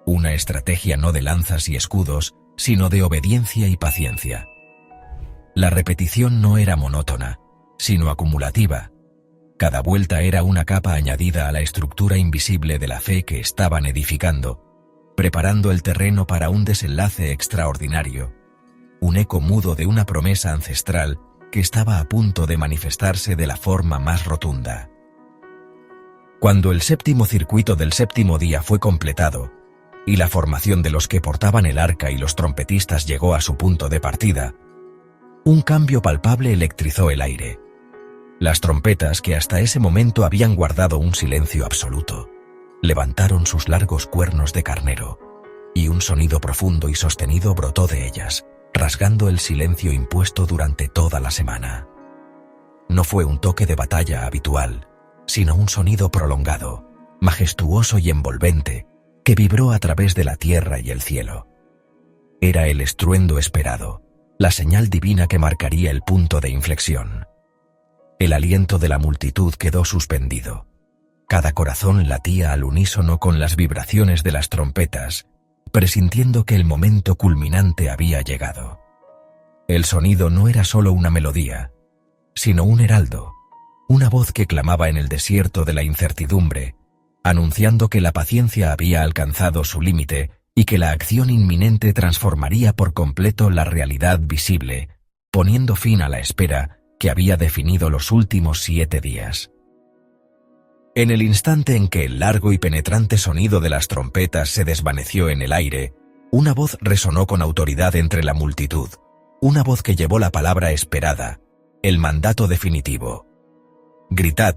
Una estrategia no de lanzas y escudos, sino de obediencia y paciencia. La repetición no era monótona, sino acumulativa. Cada vuelta era una capa añadida a la estructura invisible de la fe que estaban edificando, preparando el terreno para un desenlace extraordinario, un eco mudo de una promesa ancestral que estaba a punto de manifestarse de la forma más rotunda. Cuando el séptimo circuito del séptimo día fue completado, y la formación de los que portaban el arca y los trompetistas llegó a su punto de partida, un cambio palpable electrizó el aire. Las trompetas, que hasta ese momento habían guardado un silencio absoluto, levantaron sus largos cuernos de carnero, y un sonido profundo y sostenido brotó de ellas, rasgando el silencio impuesto durante toda la semana. No fue un toque de batalla habitual, sino un sonido prolongado, majestuoso y envolvente, que vibró a través de la tierra y el cielo. Era el estruendo esperado, la señal divina que marcaría el punto de inflexión. El aliento de la multitud quedó suspendido. Cada corazón latía al unísono con las vibraciones de las trompetas, presintiendo que el momento culminante había llegado. El sonido no era solo una melodía, sino un heraldo, una voz que clamaba en el desierto de la incertidumbre, anunciando que la paciencia había alcanzado su límite y que la acción inminente transformaría por completo la realidad visible, poniendo fin a la espera que había definido los últimos 7 días. En el instante en que el largo y penetrante sonido de las trompetas se desvaneció en el aire, una voz resonó con autoridad entre la multitud, una voz que llevó la palabra esperada, el mandato definitivo. Gritad,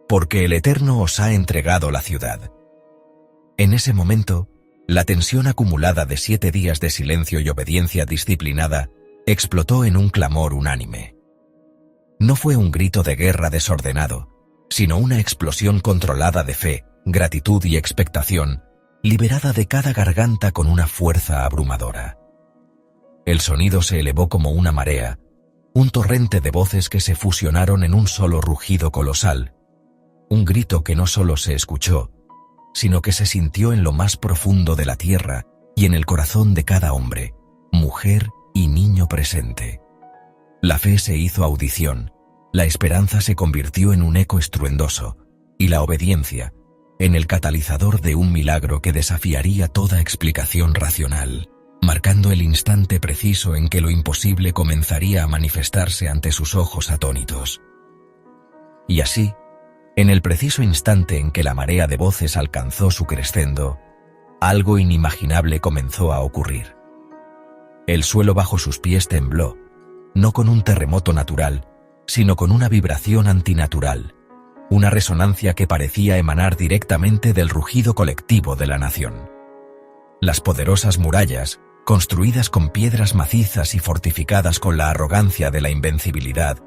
porque el Eterno os ha entregado la ciudad. En ese momento, la tensión acumulada de 7 días de silencio y obediencia disciplinada explotó en un clamor unánime. No fue un grito de guerra desordenado, sino una explosión controlada de fe, gratitud y expectación, liberada de cada garganta con una fuerza abrumadora. El sonido se elevó como una marea, un torrente de voces que se fusionaron en un solo rugido colosal, un grito que no solo se escuchó, sino que se sintió en lo más profundo de la tierra y en el corazón de cada hombre, mujer y niño presente. La fe se hizo audición, la esperanza se convirtió en un eco estruendoso, y la obediencia, en el catalizador de un milagro que desafiaría toda explicación racional, marcando el instante preciso en que lo imposible comenzaría a manifestarse ante sus ojos atónitos. Y así, en el preciso instante en que la marea de voces alcanzó su crescendo, algo inimaginable comenzó a ocurrir. El suelo bajo sus pies tembló, no con un terremoto natural, sino con una vibración antinatural, una resonancia que parecía emanar directamente del rugido colectivo de la nación. Las poderosas murallas, construidas con piedras macizas y fortificadas con la arrogancia de la invencibilidad,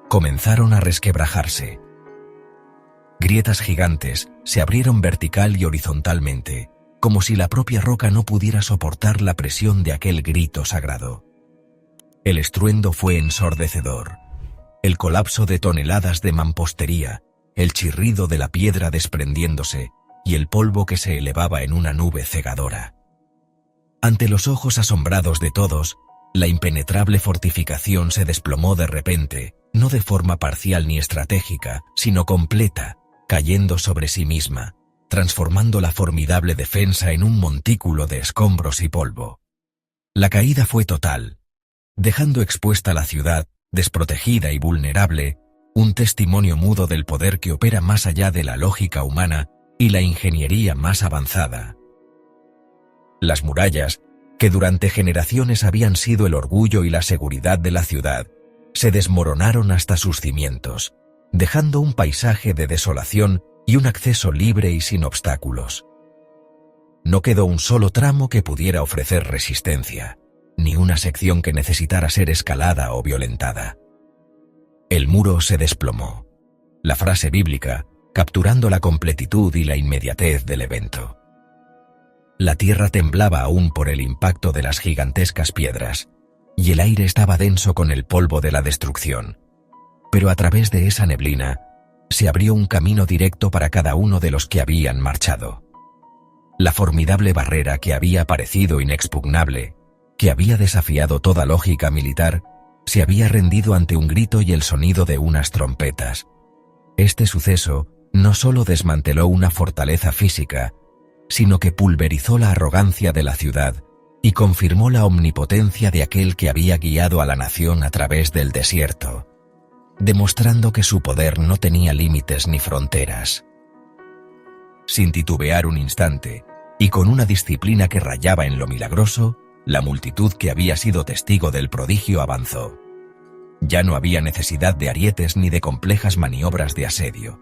comenzaron a resquebrajarse. Grietas gigantes se abrieron vertical y horizontalmente, como si la propia roca no pudiera soportar la presión de aquel grito sagrado. El estruendo fue ensordecedor. El colapso de toneladas de mampostería, el chirrido de la piedra desprendiéndose y el polvo que se elevaba en una nube cegadora. Ante los ojos asombrados de todos, la impenetrable fortificación se desplomó de repente, no de forma parcial ni estratégica, sino completa, cayendo sobre sí misma, transformando la formidable defensa en un montículo de escombros y polvo. La caída fue total, dejando expuesta la ciudad, desprotegida y vulnerable, un testimonio mudo del poder que opera más allá de la lógica humana y la ingeniería más avanzada. Las murallas, que durante generaciones habían sido el orgullo y la seguridad de la ciudad, se desmoronaron hasta sus cimientos, dejando un paisaje de desolación y un acceso libre y sin obstáculos. No quedó un solo tramo que pudiera ofrecer resistencia, ni una sección que necesitara ser escalada o violentada. El muro se desplomó, la frase bíblica capturando la completitud y la inmediatez del evento. La tierra temblaba aún por el impacto de las gigantescas piedras, y el aire estaba denso con el polvo de la destrucción. Pero a través de esa neblina, se abrió un camino directo para cada uno de los que habían marchado. La formidable barrera que había parecido inexpugnable, que había desafiado toda lógica militar, se había rendido ante un grito y el sonido de unas trompetas. Este suceso no solo desmanteló una fortaleza física, sino que pulverizó la arrogancia de la ciudad y confirmó la omnipotencia de aquel que había guiado a la nación a través del desierto, demostrando que su poder no tenía límites ni fronteras. Sin titubear un instante, y con una disciplina que rayaba en lo milagroso, la multitud que había sido testigo del prodigio avanzó. Ya no había necesidad de arietes ni de complejas maniobras de asedio.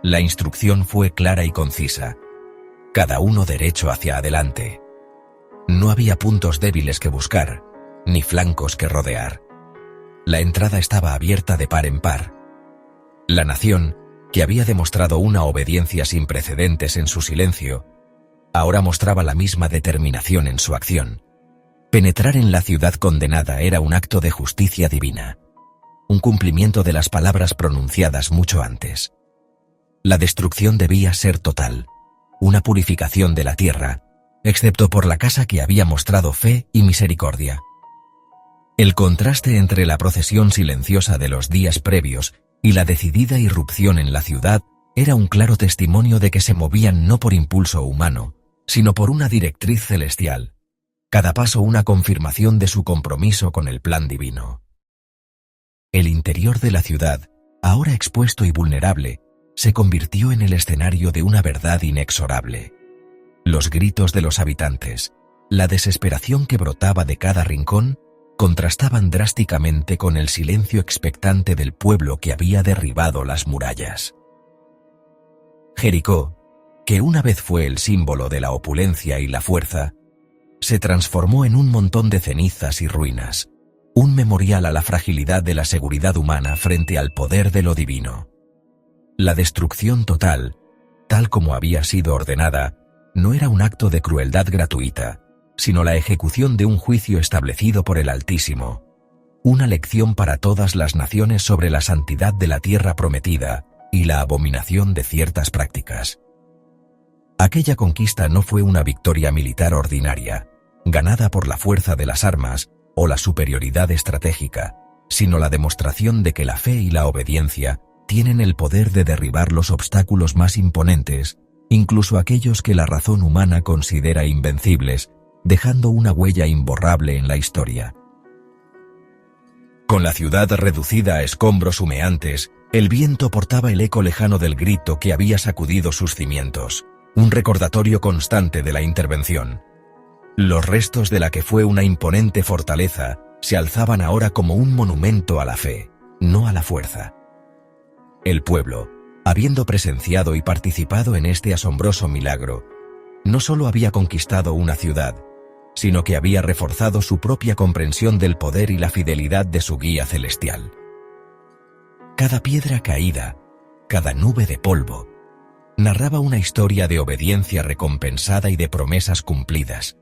La instrucción fue clara y concisa, cada uno derecho hacia adelante. No había puntos débiles que buscar, ni flancos que rodear. La entrada estaba abierta de par en par. La nación, que había demostrado una obediencia sin precedentes en su silencio, ahora mostraba la misma determinación en su acción. Penetrar en la ciudad condenada era un acto de justicia divina, un cumplimiento de las palabras pronunciadas mucho antes. La destrucción debía ser total, una purificación de la tierra, excepto por la casa que había mostrado fe y misericordia. El contraste entre la procesión silenciosa de los días previos y la decidida irrupción en la ciudad era un claro testimonio de que se movían no por impulso humano, sino por una directriz celestial, cada paso una confirmación de su compromiso con el plan divino. El interior de la ciudad, ahora expuesto y vulnerable, se convirtió en el escenario de una verdad inexorable. Los gritos de los habitantes, la desesperación que brotaba de cada rincón, contrastaban drásticamente con el silencio expectante del pueblo que había derribado las murallas. Jericó, que una vez fue el símbolo de la opulencia y la fuerza, se transformó en un montón de cenizas y ruinas, un memorial a la fragilidad de la seguridad humana frente al poder de lo divino. La destrucción total, tal como había sido ordenada, no era un acto de crueldad gratuita, sino la ejecución de un juicio establecido por el Altísimo, una lección para todas las naciones sobre la santidad de la tierra prometida y la abominación de ciertas prácticas. Aquella conquista no fue una victoria militar ordinaria, ganada por la fuerza de las armas o la superioridad estratégica, sino la demostración de que la fe y la obediencia tienen el poder de derribar los obstáculos más imponentes, incluso aquellos que la razón humana considera invencibles, dejando una huella imborrable en la historia. Con la ciudad reducida a escombros humeantes, el viento portaba el eco lejano del grito que había sacudido sus cimientos, un recordatorio constante de la intervención. Los restos de la que fue una imponente fortaleza se alzaban ahora como un monumento a la fe, no a la fuerza. El pueblo, habiendo presenciado y participado en este asombroso milagro, no solo había conquistado una ciudad, sino que había reforzado su propia comprensión del poder y la fidelidad de su guía celestial. Cada piedra caída, cada nube de polvo, narraba una historia de obediencia recompensada y de promesas cumplidas,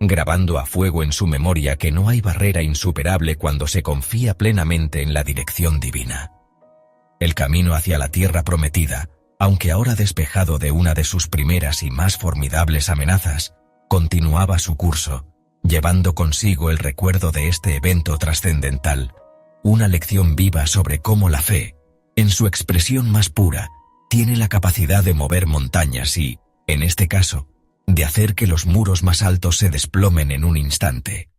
grabando a fuego en su memoria que no hay barrera insuperable cuando se confía plenamente en la dirección divina. El camino hacia la tierra prometida, aunque ahora despejado de una de sus primeras y más formidables amenazas, continuaba su curso, llevando consigo el recuerdo de este evento trascendental, una lección viva sobre cómo la fe, en su expresión más pura, tiene la capacidad de mover montañas y, en este caso, de hacer que los muros más altos se desplomen en un instante.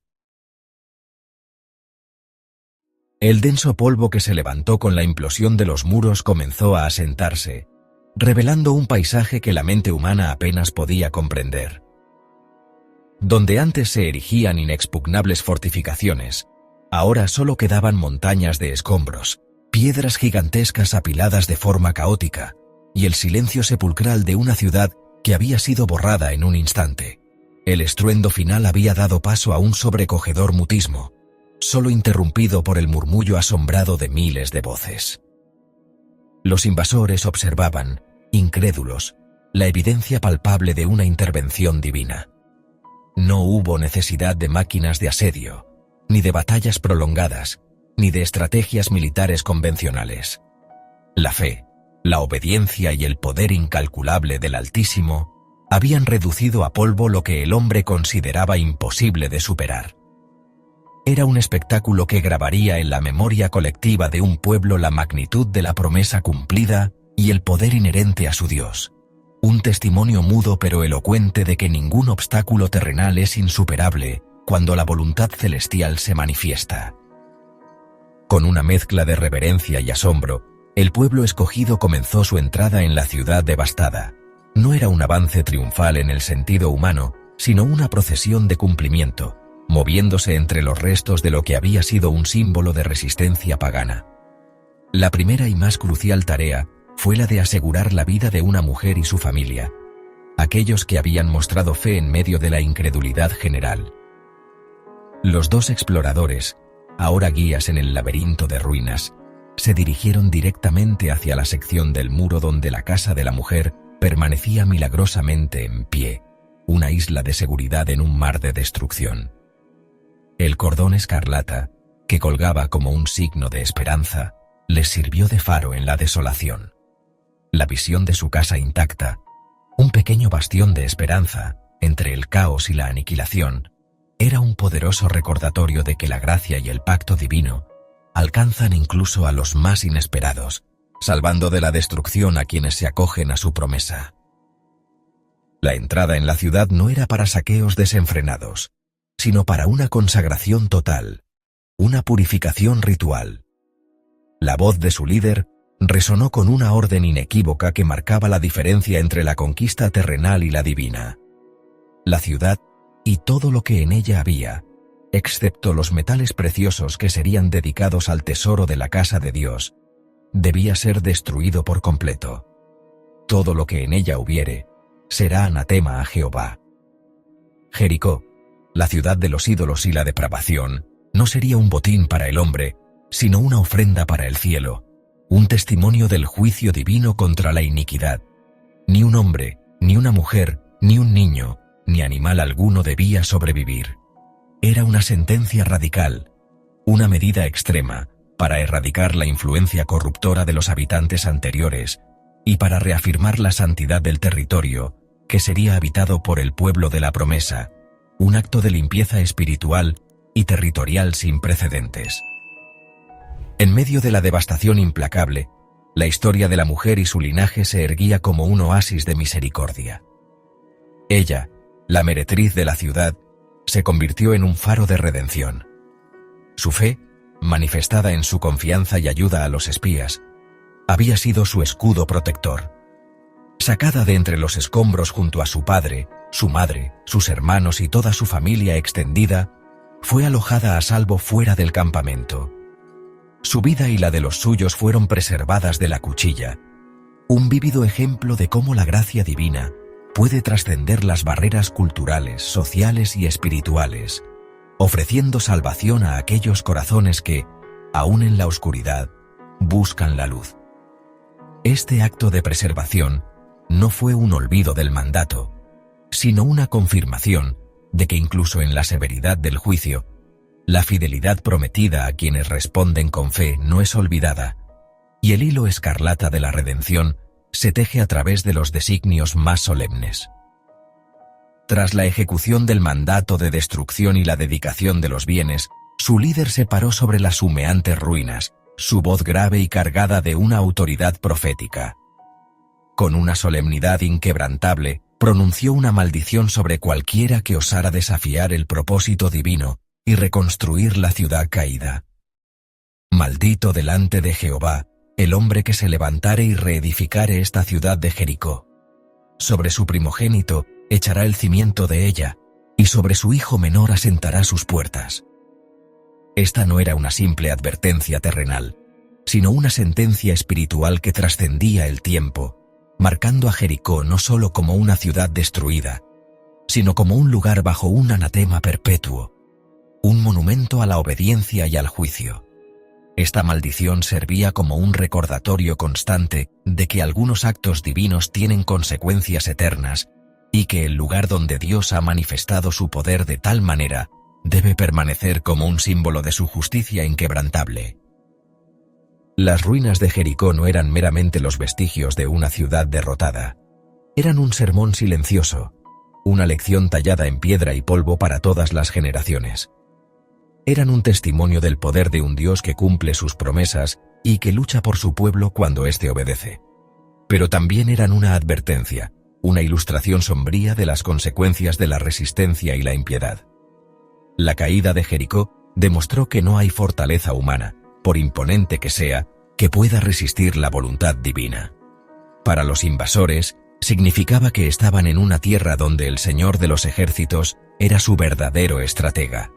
El denso polvo que se levantó con la implosión de los muros comenzó a asentarse, revelando un paisaje que la mente humana apenas podía comprender. Donde antes se erigían inexpugnables fortificaciones, ahora solo quedaban montañas de escombros, piedras gigantescas apiladas de forma caótica, y el silencio sepulcral de una ciudad que había sido borrada en un instante. El estruendo final había dado paso a un sobrecogedor mutismo, solo interrumpido por el murmullo asombrado de miles de voces. Los invasores observaban, incrédulos, la evidencia palpable de una intervención divina. No hubo necesidad de máquinas de asedio, ni de batallas prolongadas, ni de estrategias militares convencionales. La fe, la obediencia y el poder incalculable del Altísimo habían reducido a polvo lo que el hombre consideraba imposible de superar. Era un espectáculo que grabaría en la memoria colectiva de un pueblo la magnitud de la promesa cumplida y el poder inherente a su Dios. Un testimonio mudo pero elocuente de que ningún obstáculo terrenal es insuperable cuando la voluntad celestial se manifiesta. Con una mezcla de reverencia y asombro, el pueblo escogido comenzó su entrada en la ciudad devastada. No era un avance triunfal en el sentido humano, sino una procesión de cumplimiento, moviéndose entre los restos de lo que había sido un símbolo de resistencia pagana. La primera y más crucial tarea fue la de asegurar la vida de una mujer y su familia, aquellos que habían mostrado fe en medio de la incredulidad general. Los dos exploradores, ahora guías en el laberinto de ruinas, se dirigieron directamente hacia la sección del muro donde la casa de la mujer permanecía milagrosamente en pie, una isla de seguridad en un mar de destrucción. El cordón escarlata, que colgaba como un signo de esperanza, les sirvió de faro en la desolación. La visión de su casa intacta, un pequeño bastión de esperanza entre el caos y la aniquilación, era un poderoso recordatorio de que la gracia y el pacto divino alcanzan incluso a los más inesperados, salvando de la destrucción a quienes se acogen a su promesa. La entrada en la ciudad no era para saqueos desenfrenados, sino para una consagración total, una purificación ritual. La voz de su líder resonó con una orden inequívoca que marcaba la diferencia entre la conquista terrenal y la divina. La ciudad y todo lo que en ella había, excepto los metales preciosos que serían dedicados al tesoro de la casa de Dios, debía ser destruido por completo. Todo lo que en ella hubiere será anatema a Jehová. Jericó, la ciudad de los ídolos y la depravación, no sería un botín para el hombre, sino una ofrenda para el cielo, un testimonio del juicio divino contra la iniquidad. Ni un hombre, ni una mujer, ni un niño, ni animal alguno debía sobrevivir. Era una sentencia radical, una medida extrema, para erradicar la influencia corruptora de los habitantes anteriores y para reafirmar la santidad del territorio, que sería habitado por el pueblo de la promesa, un acto de limpieza espiritual y territorial sin precedentes. En medio de la devastación implacable, la historia de la mujer y su linaje se erguía como un oasis de misericordia. Ella, la meretriz de la ciudad, se convirtió en un faro de redención. Su fe, manifestada en su confianza y ayuda a los espías, había sido su escudo protector. Sacada de entre los escombros junto a su padre, su madre, sus hermanos y toda su familia extendida, fue alojada a salvo fuera del campamento. Su vida y la de los suyos fueron preservadas de la cuchilla, un vívido ejemplo de cómo la gracia divina puede trascender las barreras culturales, sociales y espirituales, ofreciendo salvación a aquellos corazones que, aún en la oscuridad, buscan la luz. Este acto de preservación no fue un olvido del mandato, sino una confirmación de que incluso en la severidad del juicio, la fidelidad prometida a quienes responden con fe no es olvidada, y el hilo escarlata de la redención se teje a través de los designios más solemnes. Tras la ejecución del mandato de destrucción y la dedicación de los bienes, su líder se paró sobre las humeantes ruinas, su voz grave y cargada de una autoridad profética. Con una solemnidad inquebrantable, pronunció una maldición sobre cualquiera que osara desafiar el propósito divino y reconstruir la ciudad caída. Maldito delante de Jehová el hombre que se levantare y reedificare esta ciudad de Jericó. Sobre su primogénito echará el cimiento de ella, y sobre su hijo menor asentará sus puertas. Esta no era una simple advertencia terrenal, sino una sentencia espiritual que trascendía el tiempo, marcando a Jericó no solo como una ciudad destruida, sino como un lugar bajo un anatema perpetuo, un monumento a la obediencia y al juicio. Esta maldición servía como un recordatorio constante de que algunos actos divinos tienen consecuencias eternas y que el lugar donde Dios ha manifestado su poder de tal manera debe permanecer como un símbolo de su justicia inquebrantable. Las ruinas de Jericó no eran meramente los vestigios de una ciudad derrotada. Eran un sermón silencioso, una lección tallada en piedra y polvo para todas las generaciones. Eran un testimonio del poder de un Dios que cumple sus promesas y que lucha por su pueblo cuando éste obedece. Pero también eran una advertencia, una ilustración sombría de las consecuencias de la resistencia y la impiedad. La caída de Jericó demostró que no hay fortaleza humana, por imponente que sea, que pueda resistir la voluntad divina. Para los invasores, significaba que estaban en una tierra donde el Señor de los ejércitos era su verdadero estratega.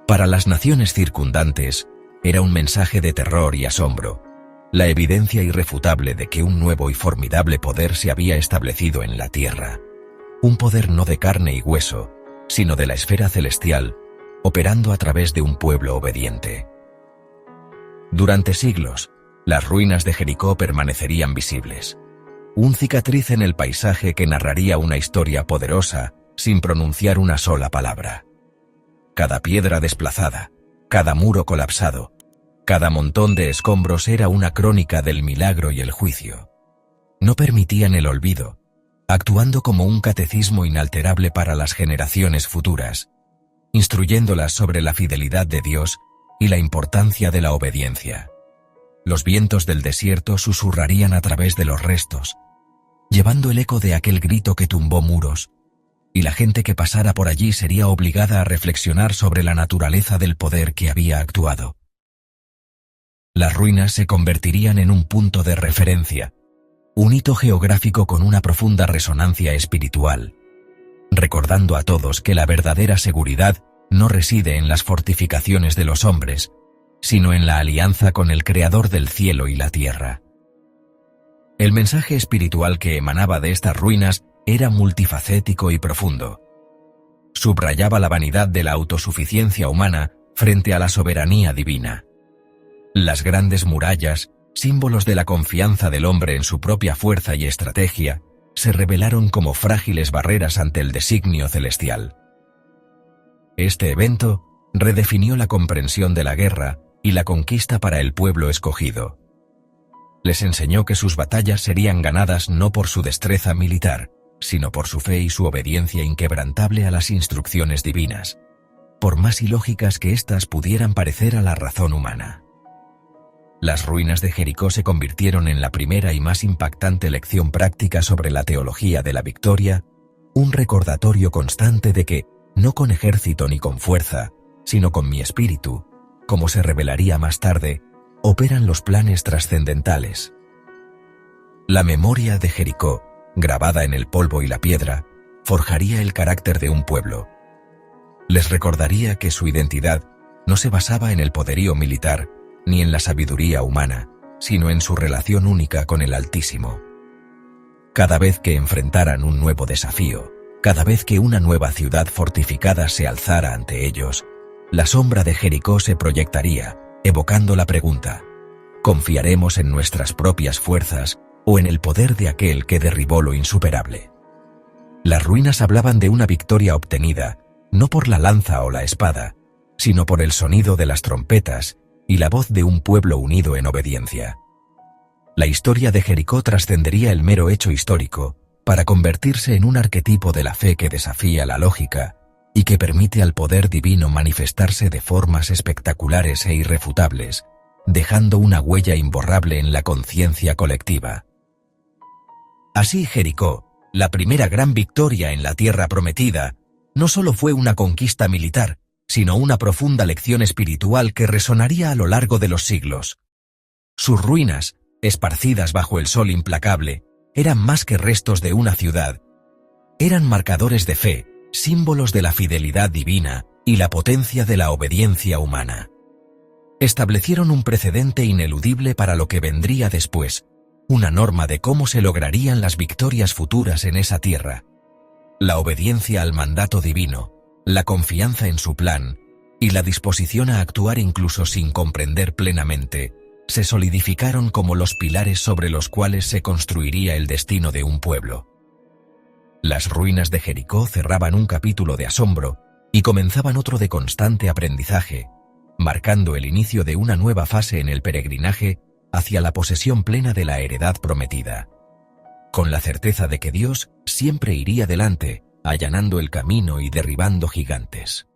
Para las naciones circundantes, era un mensaje de terror y asombro, la evidencia irrefutable de que un nuevo y formidable poder se había establecido en la tierra. Un poder no de carne y hueso, sino de la esfera celestial, operando a través de un pueblo obediente. Durante siglos, las ruinas de Jericó permanecerían visibles. Un cicatriz en el paisaje que narraría una historia poderosa sin pronunciar una sola palabra. Cada piedra desplazada, cada muro colapsado, cada montón de escombros era una crónica del milagro y el juicio. No permitían el olvido, actuando como un catecismo inalterable para las generaciones futuras, instruyéndolas sobre la fidelidad de Dios y la importancia de la obediencia. Los vientos del desierto susurrarían a través de los restos, llevando el eco de aquel grito que tumbó muros, y la gente que pasara por allí sería obligada a reflexionar sobre la naturaleza del poder que había actuado. Las ruinas se convertirían en un punto de referencia, un hito geográfico con una profunda resonancia espiritual, recordando a todos que la verdadera seguridad no reside en las fortificaciones de los hombres, sino en la alianza con el Creador del cielo y la tierra. El mensaje espiritual que emanaba de estas ruinas era multifacético y profundo. Subrayaba la vanidad de la autosuficiencia humana frente a la soberanía divina. Las grandes murallas, símbolos de la confianza del hombre en su propia fuerza y estrategia, se revelaron como frágiles barreras ante el designio celestial. Este evento redefinió la comprensión de la guerra y la conquista para el pueblo escogido. Les enseñó que sus batallas serían ganadas no por su destreza militar, sino por su fe y su obediencia inquebrantable a las instrucciones divinas, por más ilógicas que éstas pudieran parecer a la razón humana. Las ruinas de Jericó se convirtieron en la primera y más impactante lección práctica sobre la teología de la victoria, un recordatorio constante de que, no con ejército ni con fuerza, sino con mi espíritu, como se revelaría más tarde, operan los planes trascendentales. La memoria de Jericó, grabada en el polvo y la piedra, forjaría el carácter de un pueblo. Les recordaría que su identidad no se basaba en el poderío militar ni en la sabiduría humana, sino en su relación única con el Altísimo. Cada vez que enfrentaran un nuevo desafío, cada vez que una nueva ciudad fortificada se alzara ante ellos, la sombra de Jericó se proyectaría, evocando la pregunta: ¿confiaremos en nuestras propias fuerzas o en el poder de aquel que derribó lo insuperable? Las ruinas hablaban de una victoria obtenida, no por la lanza o la espada, sino por el sonido de las trompetas y la voz de un pueblo unido en obediencia. La historia de Jericó trascendería el mero hecho histórico para convertirse en un arquetipo de la fe que desafía la lógica y que permite al poder divino manifestarse de formas espectaculares e irrefutables, dejando una huella imborrable en la conciencia colectiva. Así Jericó, la primera gran victoria en la tierra prometida, no solo fue una conquista militar, sino una profunda lección espiritual que resonaría a lo largo de los siglos. Sus ruinas, esparcidas bajo el sol implacable, eran más que restos de una ciudad. Eran marcadores de fe, símbolos de la fidelidad divina y la potencia de la obediencia humana. Establecieron un precedente ineludible para lo que vendría después, una norma de cómo se lograrían las victorias futuras en esa tierra. La obediencia al mandato divino, la confianza en su plan y la disposición a actuar incluso sin comprender plenamente, se solidificaron como los pilares sobre los cuales se construiría el destino de un pueblo. Las ruinas de Jericó cerraban un capítulo de asombro y comenzaban otro de constante aprendizaje, marcando el inicio de una nueva fase en el peregrinaje hacia la posesión plena de la heredad prometida, con la certeza de que Dios siempre iría delante, allanando el camino y derribando gigantes.